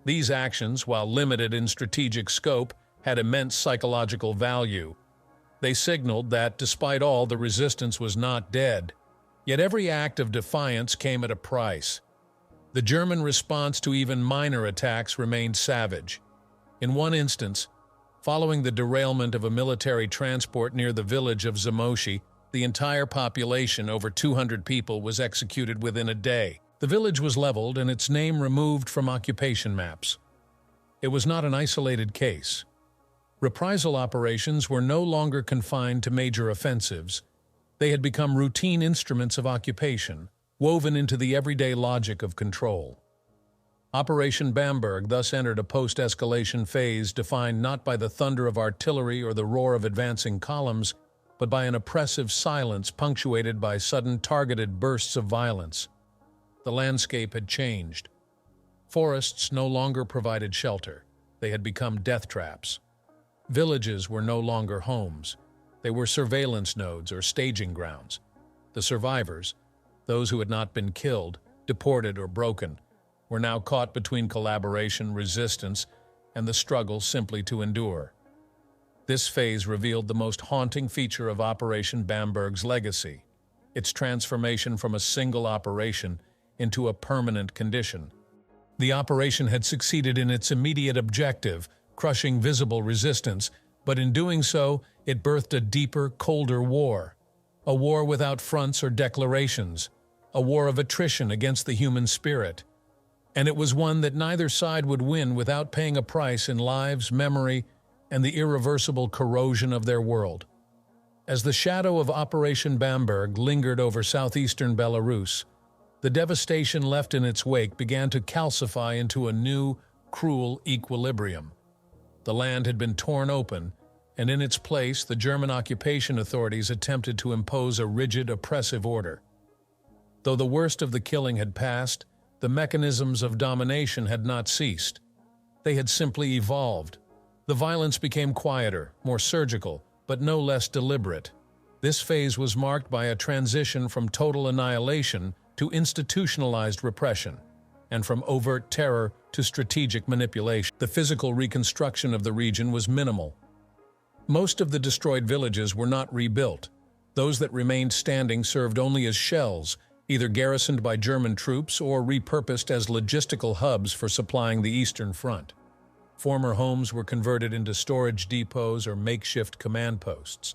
These actions, while limited in strategic scope, had immense psychological value. They signaled that, despite all, the resistance was not dead. Yet every act of defiance came at a price. The German response to even minor attacks remained savage. In one instance, following the derailment of a military transport near the village of Zamoshi, the entire population, over 200 people, was executed within a day. The village was leveled and its name removed from occupation maps. It was not an isolated case. Reprisal operations were no longer confined to major offensives. They had become routine instruments of occupation, woven into the everyday logic of control. Operation Bamberg thus entered a post-escalation phase defined not by the thunder of artillery or the roar of advancing columns, but by an oppressive silence punctuated by sudden targeted bursts of violence. The landscape had changed. Forests no longer provided shelter. They had become death traps. Villages were no longer homes. They were surveillance nodes or staging grounds. The survivors, those who had not been killed, deported, or broken, were now caught between collaboration, resistance, and the struggle simply to endure. This phase revealed the most haunting feature of Operation Bamberg's legacy, its transformation from a single operation into a permanent condition. The operation had succeeded in its immediate objective, crushing visible resistance, but in doing so, it birthed a deeper, colder war. A war without fronts or declarations, a war of attrition against the human spirit. And it was one that neither side would win without paying a price in lives, memory, and the irreversible corrosion of their world. As the shadow of Operation Bamberg lingered over southeastern Belarus, the devastation left in its wake began to calcify into a new, cruel equilibrium. The land had been torn open, and in its place the German occupation authorities attempted to impose a rigid, oppressive order. Though the worst of the killing had passed, the mechanisms of domination had not ceased. They had simply evolved. The violence became quieter, more surgical, but no less deliberate. This phase was marked by a transition from total annihilation to institutionalized repression, and from overt terror to strategic manipulation. The physical reconstruction of the region was minimal. Most of the destroyed villages were not rebuilt. Those that remained standing served only as shells, either garrisoned by German troops or repurposed as logistical hubs for supplying the Eastern Front. Former homes were converted into storage depots or makeshift command posts.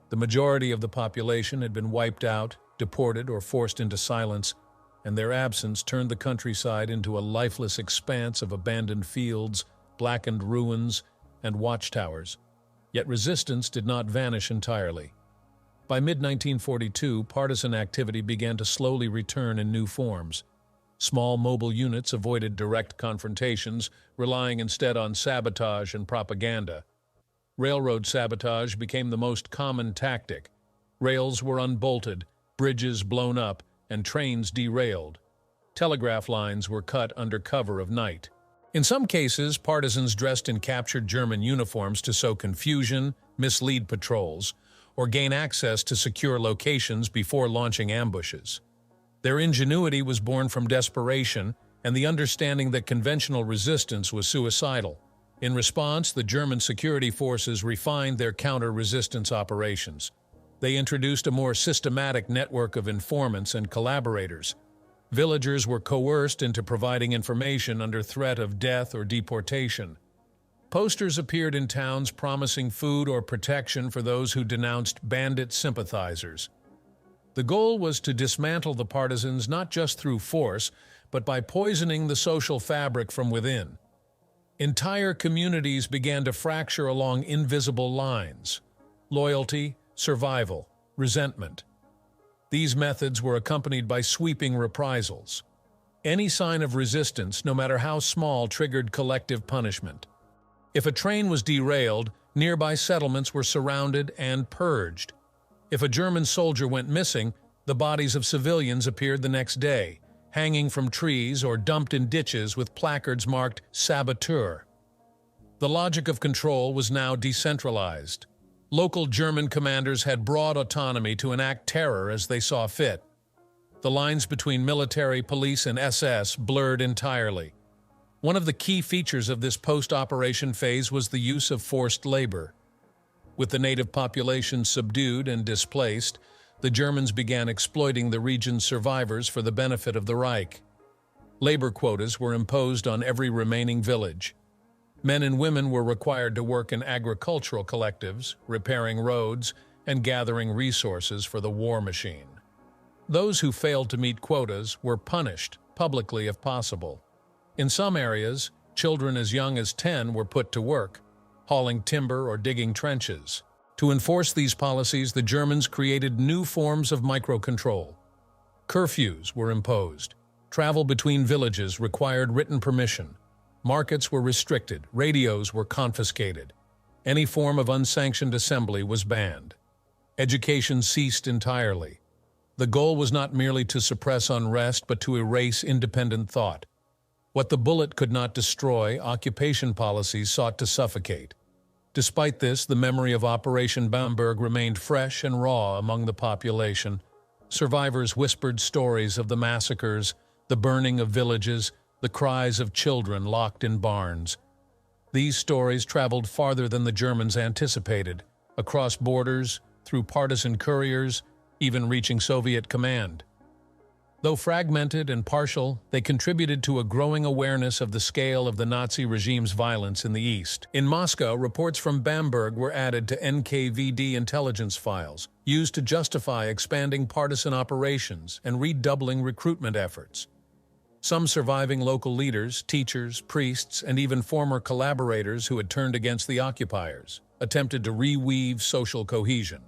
The majority of the population had been wiped out, deported, or forced into silence, and their absence turned the countryside into a lifeless expanse of abandoned fields, blackened ruins, and watchtowers. Yet resistance did not vanish entirely. By mid-1942, partisan activity began to slowly return in new forms. Small mobile units avoided direct confrontations, relying instead on sabotage and propaganda. Railroad sabotage became the most common tactic. Rails were unbolted, bridges blown up, and trains derailed. Telegraph lines were cut under cover of night. In some cases, partisans dressed in captured German uniforms to sow confusion, mislead patrols, or gain access to secure locations before launching ambushes. Their ingenuity was born from desperation and the understanding that conventional resistance was suicidal. In response, the German security forces refined their counter-resistance operations. They introduced a more systematic network of informants and collaborators. Villagers were coerced into providing information under threat of death or deportation. Posters appeared in towns promising food or protection for those who denounced bandit sympathizers. The goal was to dismantle the partisans not just through force, but by poisoning the social fabric from within. Entire communities began to fracture along invisible lines: loyalty, survival, resentment. These methods were accompanied by sweeping reprisals. Any sign of resistance, no matter how small, triggered collective punishment. If a train was derailed, nearby settlements were surrounded and purged. If a German soldier went missing, the bodies of civilians appeared the next day, hanging from trees or dumped in ditches with placards marked "Saboteur." The logic of control was now decentralized. Local German commanders had broad autonomy to enact terror as they saw fit. The lines between military, police, and SS blurred entirely. One of the key features of this post-operation phase was the use of forced labor. With the native population subdued and displaced, the Germans began exploiting the region's survivors for the benefit of the Reich. Labor quotas were imposed on every remaining village. Men and women were required to work in agricultural collectives, repairing roads, and gathering resources for the war machine. Those who failed to meet quotas were punished, publicly if possible. In some areas, children as young as 10 were put to work, hauling timber or digging trenches. To enforce these policies, the Germans created new forms of microcontrol. Curfews were imposed. Travel between villages required written permission. Markets were restricted, radios were confiscated. Any form of unsanctioned assembly was banned. Education ceased entirely. The goal was not merely to suppress unrest, but to erase independent thought. What the bullet could not destroy, occupation policies sought to suffocate. Despite this, the memory of Operation Bamberg remained fresh and raw among the population. Survivors whispered stories of the massacres, the burning of villages, the cries of children locked in barns. These stories traveled farther than the Germans anticipated, across borders, through partisan couriers, even reaching Soviet command. Though fragmented and partial, they contributed to a growing awareness of the scale of the Nazi regime's violence in the East. In Moscow, reports from Bamberg were added to NKVD intelligence files, used to justify expanding partisan operations and redoubling recruitment efforts. Some surviving local leaders, teachers, priests, and even former collaborators who had turned against the occupiers attempted to reweave social cohesion.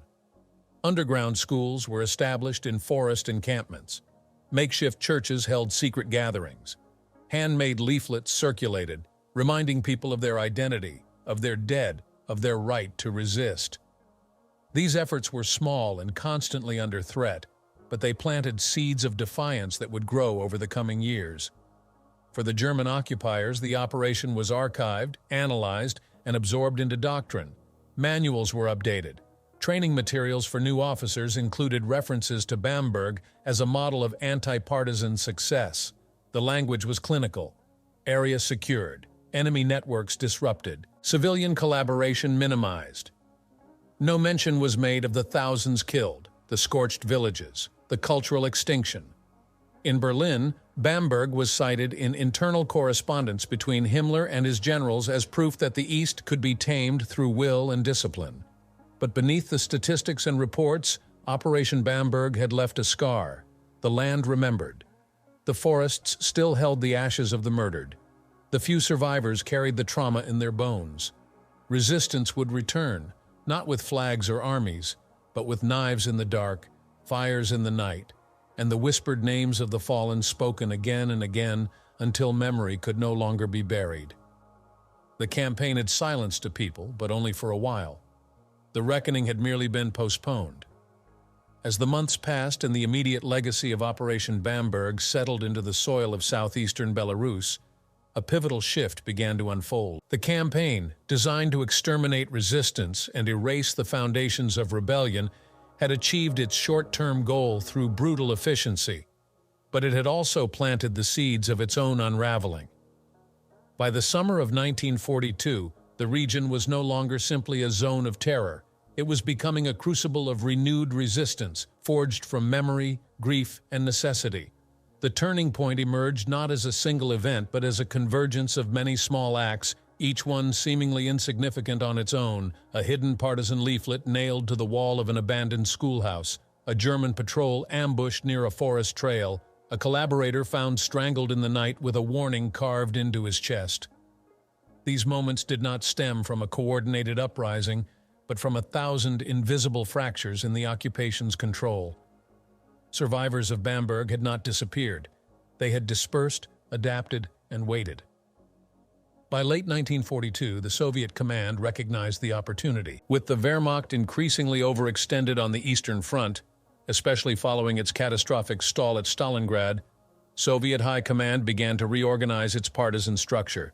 Underground schools were established in forest encampments. Makeshift churches held secret gatherings. Handmade leaflets circulated, reminding people of their identity, of their dead, of their right to resist. These efforts were small and constantly under threat, but they planted seeds of defiance that would grow over the coming years. For the German occupiers, the operation was archived, analyzed, and absorbed into doctrine. Manuals were updated. Training materials for new officers included references to Bamberg as a model of anti-partisan success. The language was clinical. Area secured. Enemy networks disrupted. Civilian collaboration minimized. No mention was made of the thousands killed, the scorched villages, the cultural extinction. In Berlin, Bamberg was cited in internal correspondence between Himmler and his generals as proof that the East could be tamed through will and discipline. But beneath the statistics and reports, Operation Bamberg had left a scar. The land remembered. The forests still held the ashes of the murdered. The few survivors carried the trauma in their bones. Resistance would return, not with flags or armies, but with knives in the dark, fires in the night, and the whispered names of the fallen spoken again and again until memory could no longer be buried. The campaign had silenced a people, but only for a while. The reckoning had merely been postponed. As the months passed and the immediate legacy of Operation Bamberg settled into the soil of southeastern Belarus, a pivotal shift began to unfold. The campaign, designed to exterminate resistance and erase the foundations of rebellion, had achieved its short-term goal through brutal efficiency, but it had also planted the seeds of its own unraveling. By the summer of 1942, the region was no longer simply a zone of terror. It was becoming a crucible of renewed resistance, forged from memory, grief, and necessity. The turning point emerged not as a single event, but as a convergence of many small acts, each one seemingly insignificant on its own: a hidden partisan leaflet nailed to the wall of an abandoned schoolhouse, a German patrol ambushed near a forest trail, a collaborator found strangled in the night with a warning carved into his chest. These moments did not stem from a coordinated uprising, but from 1,000 invisible fractures in the occupation's control. Survivors of Bamberg had not disappeared. They had dispersed, adapted, and waited. By late 1942, the Soviet command recognized the opportunity. With the Wehrmacht increasingly overextended on the Eastern Front, especially following its catastrophic stall at Stalingrad, Soviet High Command began to reorganize its partisan structure.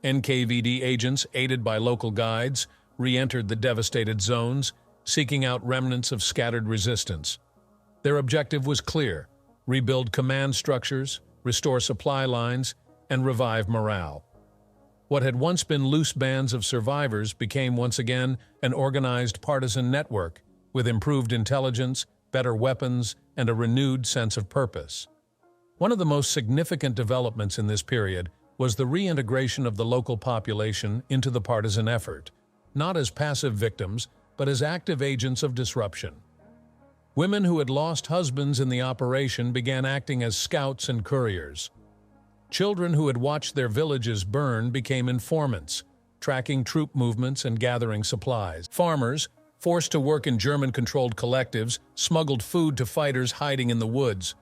NKVD agents, aided by local guides, re-entered the devastated zones, seeking out remnants of scattered resistance. Their objective was clear: rebuild command structures, restore supply lines, and revive morale. What had once been loose bands of survivors became once again an organized partisan network, with improved intelligence, better weapons, and a renewed sense of purpose. One of the most significant developments in this period was the reintegration of the local population into the partisan effort, not as passive victims, but as active agents of disruption. Women who had lost husbands in the operation began acting as scouts and couriers. Children who had watched their villages burn became informants, tracking troop movements and gathering supplies. Farmers, forced to work in German-controlled collectives, smuggled food to fighters hiding in the woods.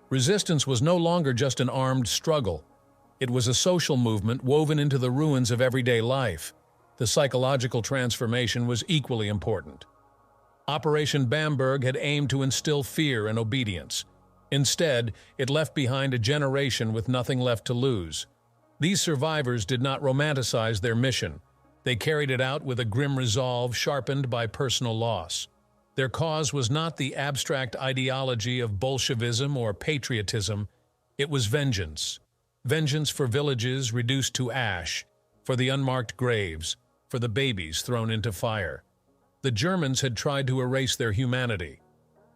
Resistance was no longer just an armed struggle. It was a social movement woven into the ruins of everyday life. The psychological transformation was equally important. Operation Bamberg had aimed to instill fear and obedience. Instead, it left behind a generation with nothing left to lose. These survivors did not romanticize their mission. They carried it out with a grim resolve sharpened by personal loss. Their cause was not the abstract ideology of Bolshevism or patriotism. It was vengeance. Vengeance for villages reduced to ash, for the unmarked graves, for the babies thrown into fire. The Germans had tried to erase their humanity.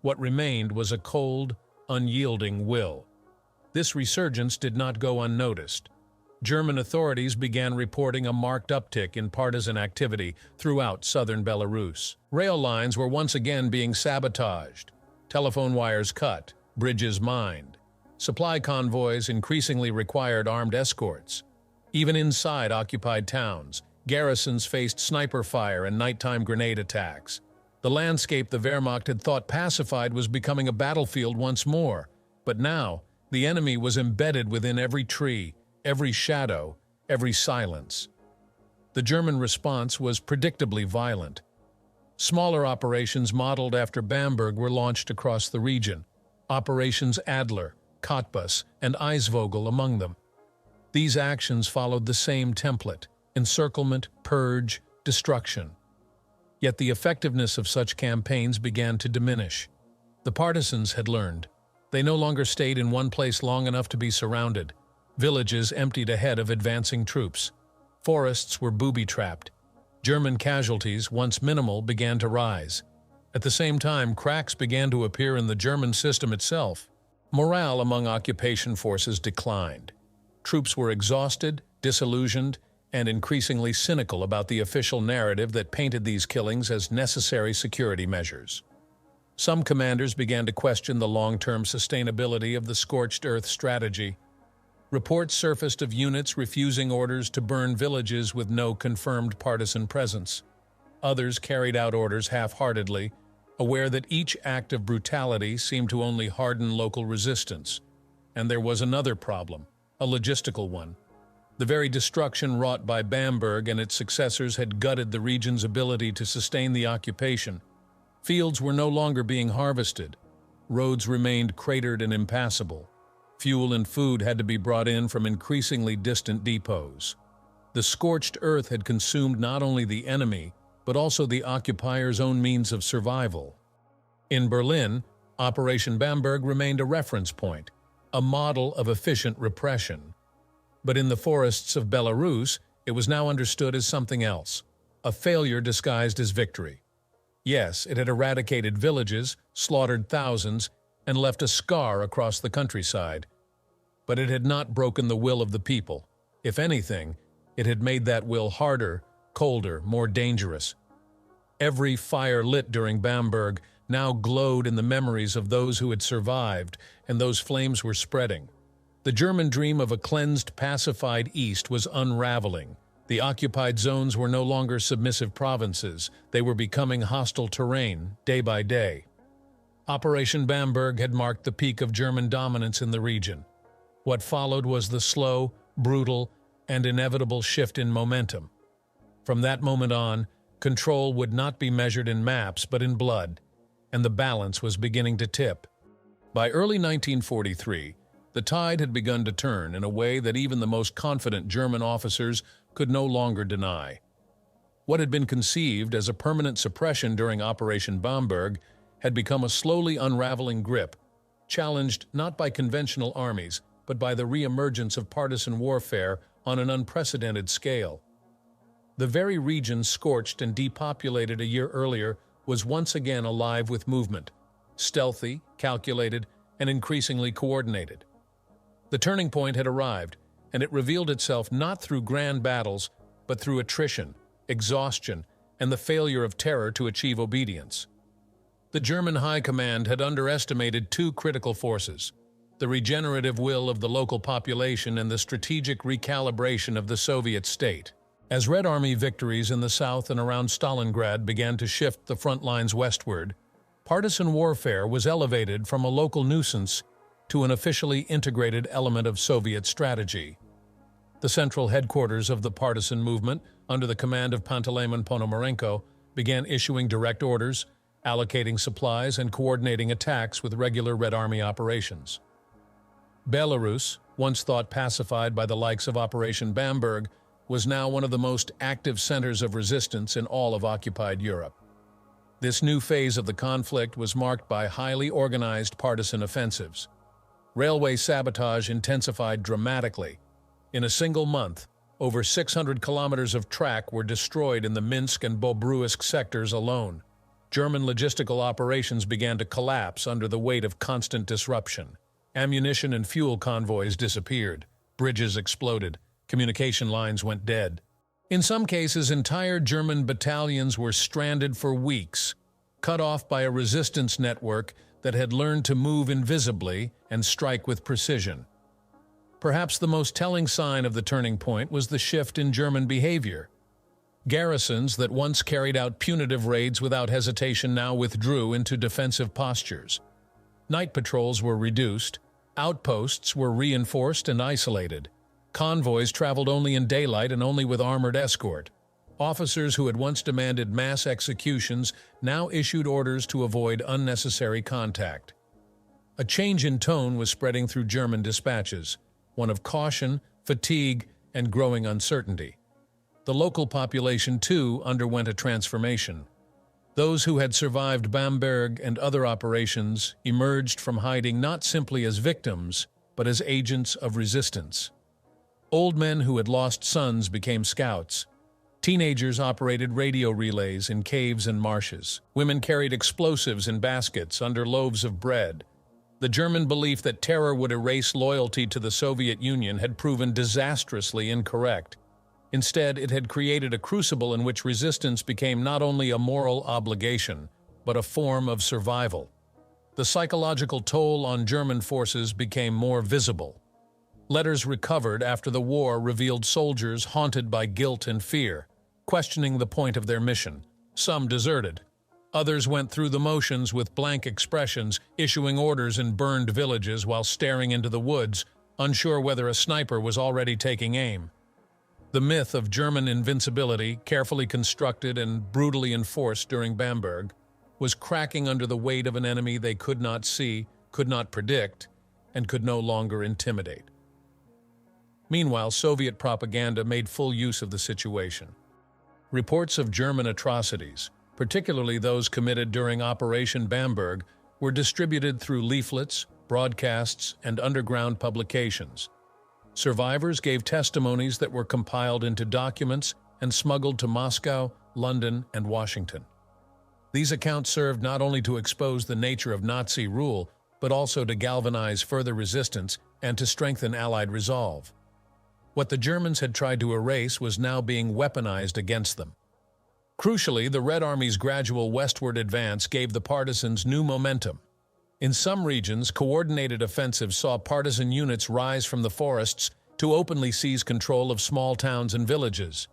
What remained was a cold, unyielding will. This resurgence did not go unnoticed. German authorities began reporting a marked uptick in partisan activity throughout southern Belarus. Rail lines were once again being sabotaged, telephone wires cut, bridges mined. Supply convoys increasingly required armed escorts. Even inside occupied towns, garrisons faced sniper fire and nighttime grenade attacks. The landscape the Wehrmacht had thought pacified was becoming a battlefield once more. But now, the enemy was embedded within every tree, every shadow, every silence. The German response was predictably violent. Smaller operations modeled after Bamberg were launched across the region, Operations Adler, Cottbus, and Eisvogel among them. These actions followed the same template: encirclement, purge, destruction. Yet the effectiveness of such campaigns began to diminish. The partisans had learned. They no longer stayed in one place long enough to be surrounded. Villages emptied ahead of advancing troops. Forests were booby-trapped. German casualties, once minimal, began to rise. At the same time, cracks began to appear in the German system itself. Morale among occupation forces declined. Troops were exhausted, disillusioned, and increasingly cynical about the official narrative that painted these killings as necessary security measures. Some commanders began to question the long-term sustainability of the scorched earth strategy. Reports surfaced of units refusing orders to burn villages with no confirmed partisan presence. Others carried out orders half-heartedly, aware that each act of brutality seemed to only harden local resistance. And there was another problem, a logistical one. The very destruction wrought by Bamberg and its successors had gutted the region's ability to sustain the occupation. Fields were no longer being harvested. Roads remained cratered and impassable. Fuel and food had to be brought in from increasingly distant depots. The scorched earth had consumed not only the enemy, but also the occupiers' own means of survival. In Berlin, Operation Bamberg remained a reference point, a model of efficient repression. But in the forests of Belarus, it was now understood as something else, a failure disguised as victory. Yes, it had eradicated villages, slaughtered thousands, and left a scar across the countryside. But it had not broken the will of the people. If anything, it had made that will harder, colder, more dangerous. Every fire lit during Bamberg now glowed in the memories of those who had survived, and those flames were spreading. The German dream of a cleansed, pacified East was unraveling. The occupied zones were no longer submissive provinces. They were becoming hostile terrain, day by day. Operation Bamberg had marked the peak of German dominance in the region. What followed was the slow, brutal, and inevitable shift in momentum. From that moment on, control would not be measured in maps but in blood, and the balance was beginning to tip. By early 1943, the tide had begun to turn in a way that even the most confident German officers could no longer deny. What had been conceived as a permanent suppression during Operation Bamberg had become a slowly unraveling grip, challenged not by conventional armies, but by the re-emergence of partisan warfare on an unprecedented scale. The very region scorched and depopulated a year earlier was once again alive with movement, stealthy, calculated, and increasingly coordinated. The turning point had arrived, and it revealed itself not through grand battles, but through attrition, exhaustion, and the failure of terror to achieve obedience. The German High Command had underestimated two critical forces: the regenerative will of the local population and the strategic recalibration of the Soviet state. As Red Army victories in the south and around Stalingrad began to shift the front lines westward, partisan warfare was elevated from a local nuisance to an officially integrated element of Soviet strategy. The central headquarters of the partisan movement, under the command of Panteleimon Ponomarenko, began issuing direct orders, allocating supplies and coordinating attacks with regular Red Army operations. Belarus, once thought pacified by the likes of Operation Bamberg, was now one of the most active centers of resistance in all of occupied Europe. This new phase of the conflict was marked by highly organized partisan offensives. Railway sabotage intensified dramatically. In a single month, over 600 kilometers of track were destroyed in the Minsk and Bobruisk sectors alone. German logistical operations began to collapse under the weight of constant disruption. Ammunition and fuel convoys disappeared. Bridges exploded. Communication lines went dead. In some cases, entire German battalions were stranded for weeks, cut off by a resistance network that had learned to move invisibly and strike with precision. Perhaps the most telling sign of the turning point was the shift in German behavior. Garrisons that once carried out punitive raids without hesitation now withdrew into defensive postures. Night patrols were reduced, outposts were reinforced and isolated. Convoys traveled only in daylight and only with armored escort. Officers who had once demanded mass executions now issued orders to avoid unnecessary contact. A change in tone was spreading through German dispatches, one of caution, fatigue, and growing uncertainty. The local population, too, underwent a transformation. Those who had survived Bamberg and other operations emerged from hiding not simply as victims, but as agents of resistance. Old men who had lost sons became scouts. Teenagers operated radio relays in caves and marshes. Women carried explosives in baskets under loaves of bread. The German belief that terror would erase loyalty to the Soviet Union had proven disastrously incorrect. Instead, it had created a crucible in which resistance became not only a moral obligation, but a form of survival. The psychological toll on German forces became more visible. Letters recovered after the war revealed soldiers haunted by guilt and fear, questioning the point of their mission. Some deserted. Others went through the motions with blank expressions, issuing orders in burned villages while staring into the woods, unsure whether a sniper was already taking aim. The myth of German invincibility, carefully constructed and brutally enforced during Bamberg, was cracking under the weight of an enemy they could not see, could not predict, and could no longer intimidate. Meanwhile, Soviet propaganda made full use of the situation. Reports of German atrocities, particularly those committed during Operation Bamberg, were distributed through leaflets, broadcasts, and underground publications. Survivors gave testimonies that were compiled into documents and smuggled to Moscow, London, and Washington. These accounts served not only to expose the nature of Nazi rule, but also to galvanize further resistance and to strengthen Allied resolve. What the Germans had tried to erase was now being weaponized against them. Crucially, the Red Army's gradual westward advance gave the partisans new momentum. In some regions, coordinated offensives saw partisan units rise from the forests to openly seize control of small towns and villages.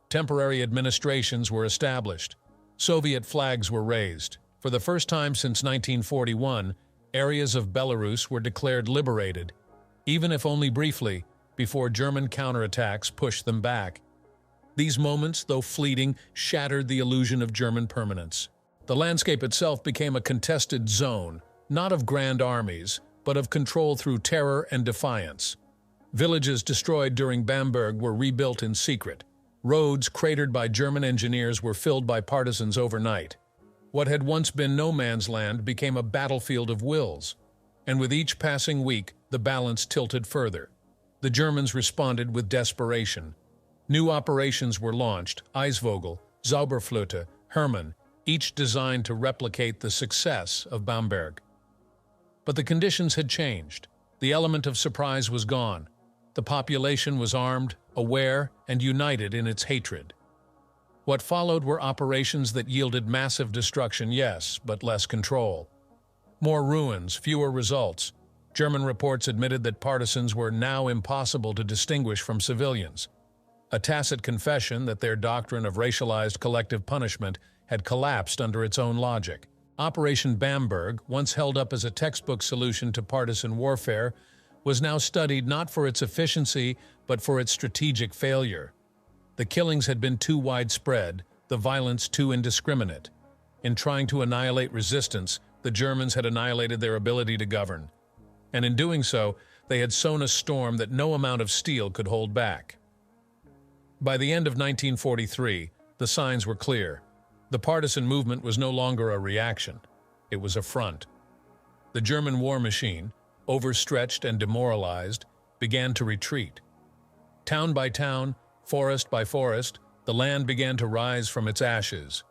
Temporary administrations were established. Soviet flags were raised. For the first time since 1941, areas of Belarus were declared liberated, even if only briefly, before German counterattacks pushed them back. These moments, though fleeting, shattered the illusion of German permanence. The landscape itself became a contested zone, not of grand armies, but of control through terror and defiance. Villages destroyed during Bamberg were rebuilt in secret. Roads cratered by German engineers were filled by partisans overnight. What had once been no man's land became a battlefield of wills. And with each passing week, the balance tilted further. The Germans responded with desperation. New operations were launched: Eisvogel, Zauberflöte, Hermann, each designed to replicate the success of Bamberg. But the conditions had changed. The element of surprise was gone. The population was armed, aware, and united in its hatred. What followed were operations that yielded massive destruction, yes, but less control. More ruins, fewer results. German reports admitted that partisans were now impossible to distinguish from civilians. A tacit confession that their doctrine of racialized collective punishment had collapsed under its own logic. Operation Bamberg, once held up as a textbook solution to partisan warfare, was now studied not for its efficiency, but for its strategic failure. The killings had been too widespread, the violence too indiscriminate. In trying to annihilate resistance, the Germans had annihilated their ability to govern. And in doing so, they had sown a storm that no amount of steel could hold back. By the end of 1943, the signs were clear. The partisan movement was no longer a reaction. It was a front. The German war machine, overstretched and demoralized, began to retreat. Town by town, forest by forest, the land began to rise from its ashes.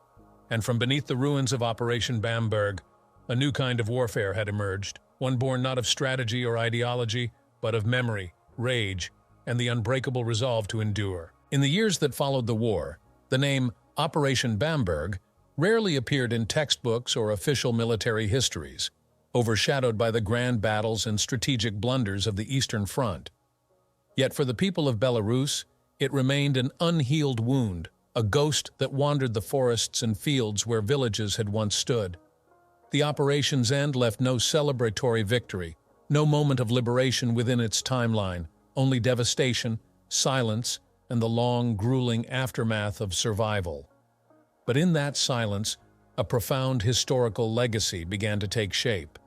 And from beneath the ruins of Operation Bamberg, a new kind of warfare had emerged, one born not of strategy or ideology, but of memory, rage, and the unbreakable resolve to endure. In the years that followed the war, the name Operation Bamberg rarely appeared in textbooks or official military histories, overshadowed by the grand battles and strategic blunders of the Eastern Front. Yet for the people of Belarus, it remained an unhealed wound, a ghost that wandered the forests and fields where villages had once stood. The operation's end left no celebratory victory, no moment of liberation within its timeline, only devastation, silence, and the long, grueling aftermath of survival. But in that silence, a profound historical legacy began to take shape.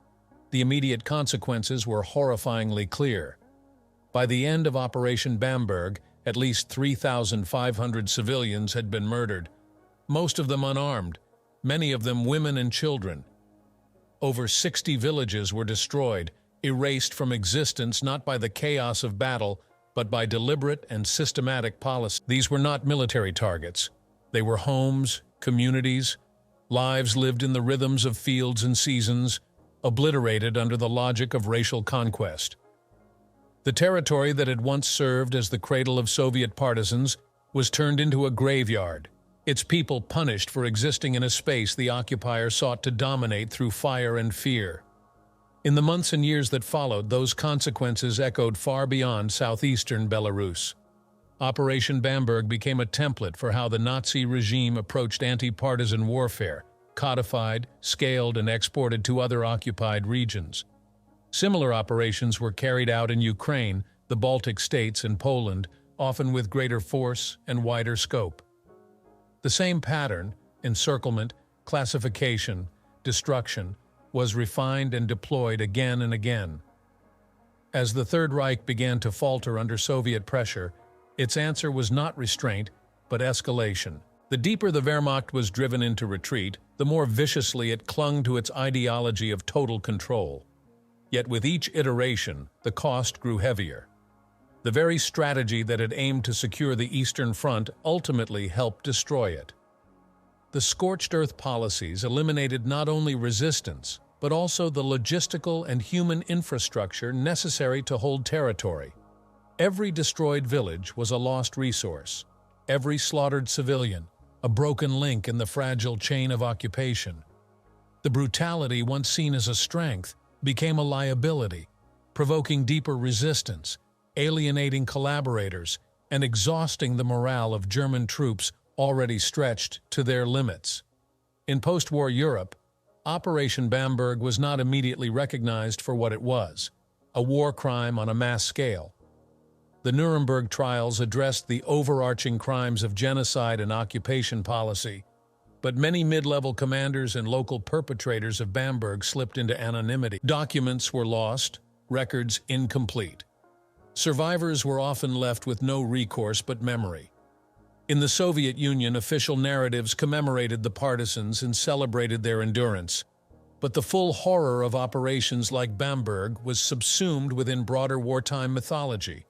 The immediate consequences were horrifyingly clear. By the end of Operation Bamberg, at least 3,500 civilians had been murdered, most of them unarmed, many of them women and children. Over 60 villages were destroyed, erased from existence not by the chaos of battle, but by deliberate and systematic policy. These were not military targets. They were homes, communities, lives lived in the rhythms of fields and seasons, obliterated under the logic of racial conquest. The territory that had once served as the cradle of Soviet partisans was turned into a graveyard, its people punished for existing in a space the occupier sought to dominate through fire and fear. In the months and years that followed, those consequences echoed far beyond southeastern Belarus. Operation Bamberg became a template for how the Nazi regime approached anti-partisan warfare, codified, scaled, and exported to other occupied regions. Similar operations were carried out in Ukraine, the Baltic states, and Poland, often with greater force and wider scope. The same pattern, encirclement, classification, destruction, was refined and deployed again and again. As the Third Reich began to falter under Soviet pressure, its answer was not restraint, but escalation. The deeper the Wehrmacht was driven into retreat, the more viciously it clung to its ideology of total control. Yet with each iteration, the cost grew heavier. The very strategy that had aimed to secure the Eastern Front ultimately helped destroy it. The scorched earth policies eliminated not only resistance, but also the logistical and human infrastructure necessary to hold territory. Every destroyed village was a lost resource. Every slaughtered civilian, a broken link in the fragile chain of occupation. The brutality once seen as a strength became a liability, provoking deeper resistance, alienating collaborators, and exhausting the morale of German troops already stretched to their limits. In post-war Europe, Operation Bamberg was not immediately recognized for what it was, a war crime on a mass scale. The Nuremberg trials addressed the overarching crimes of genocide and occupation policy, but many mid-level commanders and local perpetrators of Bamberg slipped into anonymity. Documents were lost, records incomplete. Survivors were often left with no recourse but memory. In the Soviet Union, official narratives commemorated the partisans and celebrated their endurance. But the full horror of operations like Bamberg was subsumed within broader wartime mythology.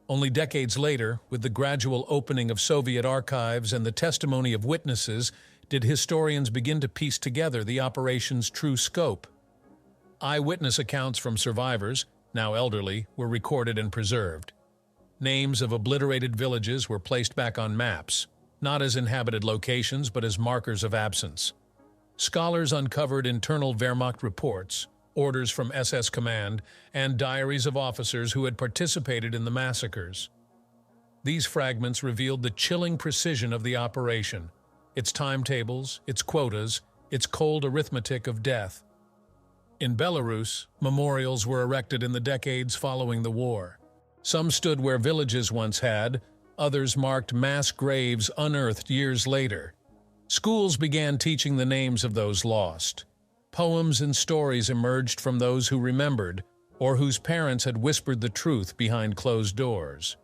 Only decades later, with the gradual opening of Soviet archives and the testimony of witnesses, did historians begin to piece together the operation's true scope. Eyewitness accounts from survivors, now elderly, were recorded and preserved. Names of obliterated villages were placed back on maps, not as inhabited locations but as markers of absence. Scholars uncovered internal Wehrmacht reports, orders from SS command, and diaries of officers who had participated in the massacres. These fragments revealed the chilling precision of the operation, its timetables, its quotas, its cold arithmetic of death. In Belarus, memorials were erected in the decades following the war. Some stood where villages once had, others marked mass graves unearthed years later. Schools began teaching the names of those lost. Poems and stories emerged from those who remembered, or whose parents had whispered the truth behind closed doors.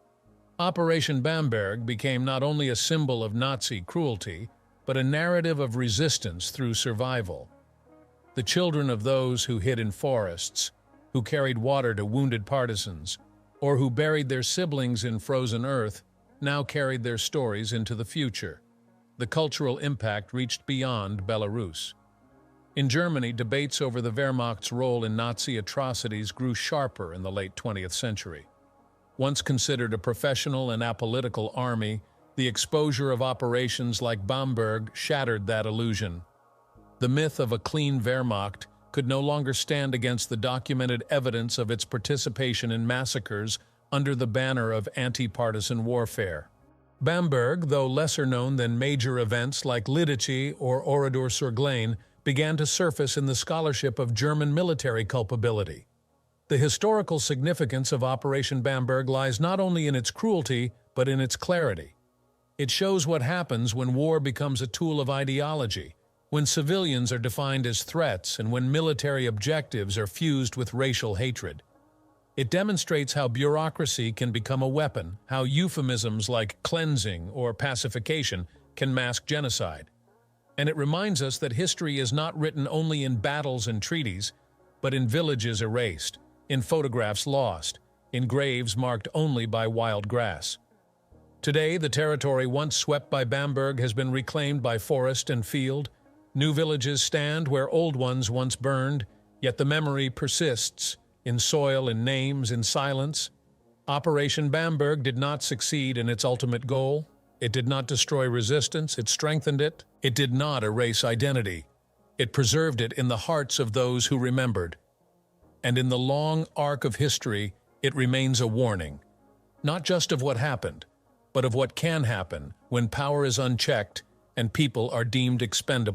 Operation Bamberg became not only a symbol of Nazi cruelty, but a narrative of resistance through survival. The children of those who hid in forests, who carried water to wounded partisans, or who buried their siblings in frozen earth, now carried their stories into the future. The cultural impact reached beyond Belarus. In Germany, debates over the Wehrmacht's role in Nazi atrocities grew sharper in the late 20th century. Once considered a professional and apolitical army, the exposure of operations like Bamberg shattered that illusion. The myth of a clean Wehrmacht could no longer stand against the documented evidence of its participation in massacres under the banner of anti-partisan warfare. Bamberg, though lesser known than major events like Lidice or Oradour sur Glane, began to surface in the scholarship of German military culpability. The historical significance of Operation Bamberg lies not only in its cruelty, but in its clarity. It shows what happens when war becomes a tool of ideology, when civilians are defined as threats, and when military objectives are fused with racial hatred. It demonstrates how bureaucracy can become a weapon, how euphemisms like cleansing or pacification can mask genocide. And it reminds us that history is not written only in battles and treaties, but in villages erased, in photographs lost, in graves marked only by wild grass. Today, the territory once swept by Bamberg has been reclaimed by forest and field. New villages stand where old ones once burned, yet the memory persists, in soil, in names, in silence. Operation Bamberg did not succeed in its ultimate goal. It did not destroy resistance, it strengthened it. It did not erase identity. It preserved it in the hearts of those who remembered. And in the long arc of history, it remains a warning, not just of what happened, but of what can happen when power is unchecked and people are deemed expendable.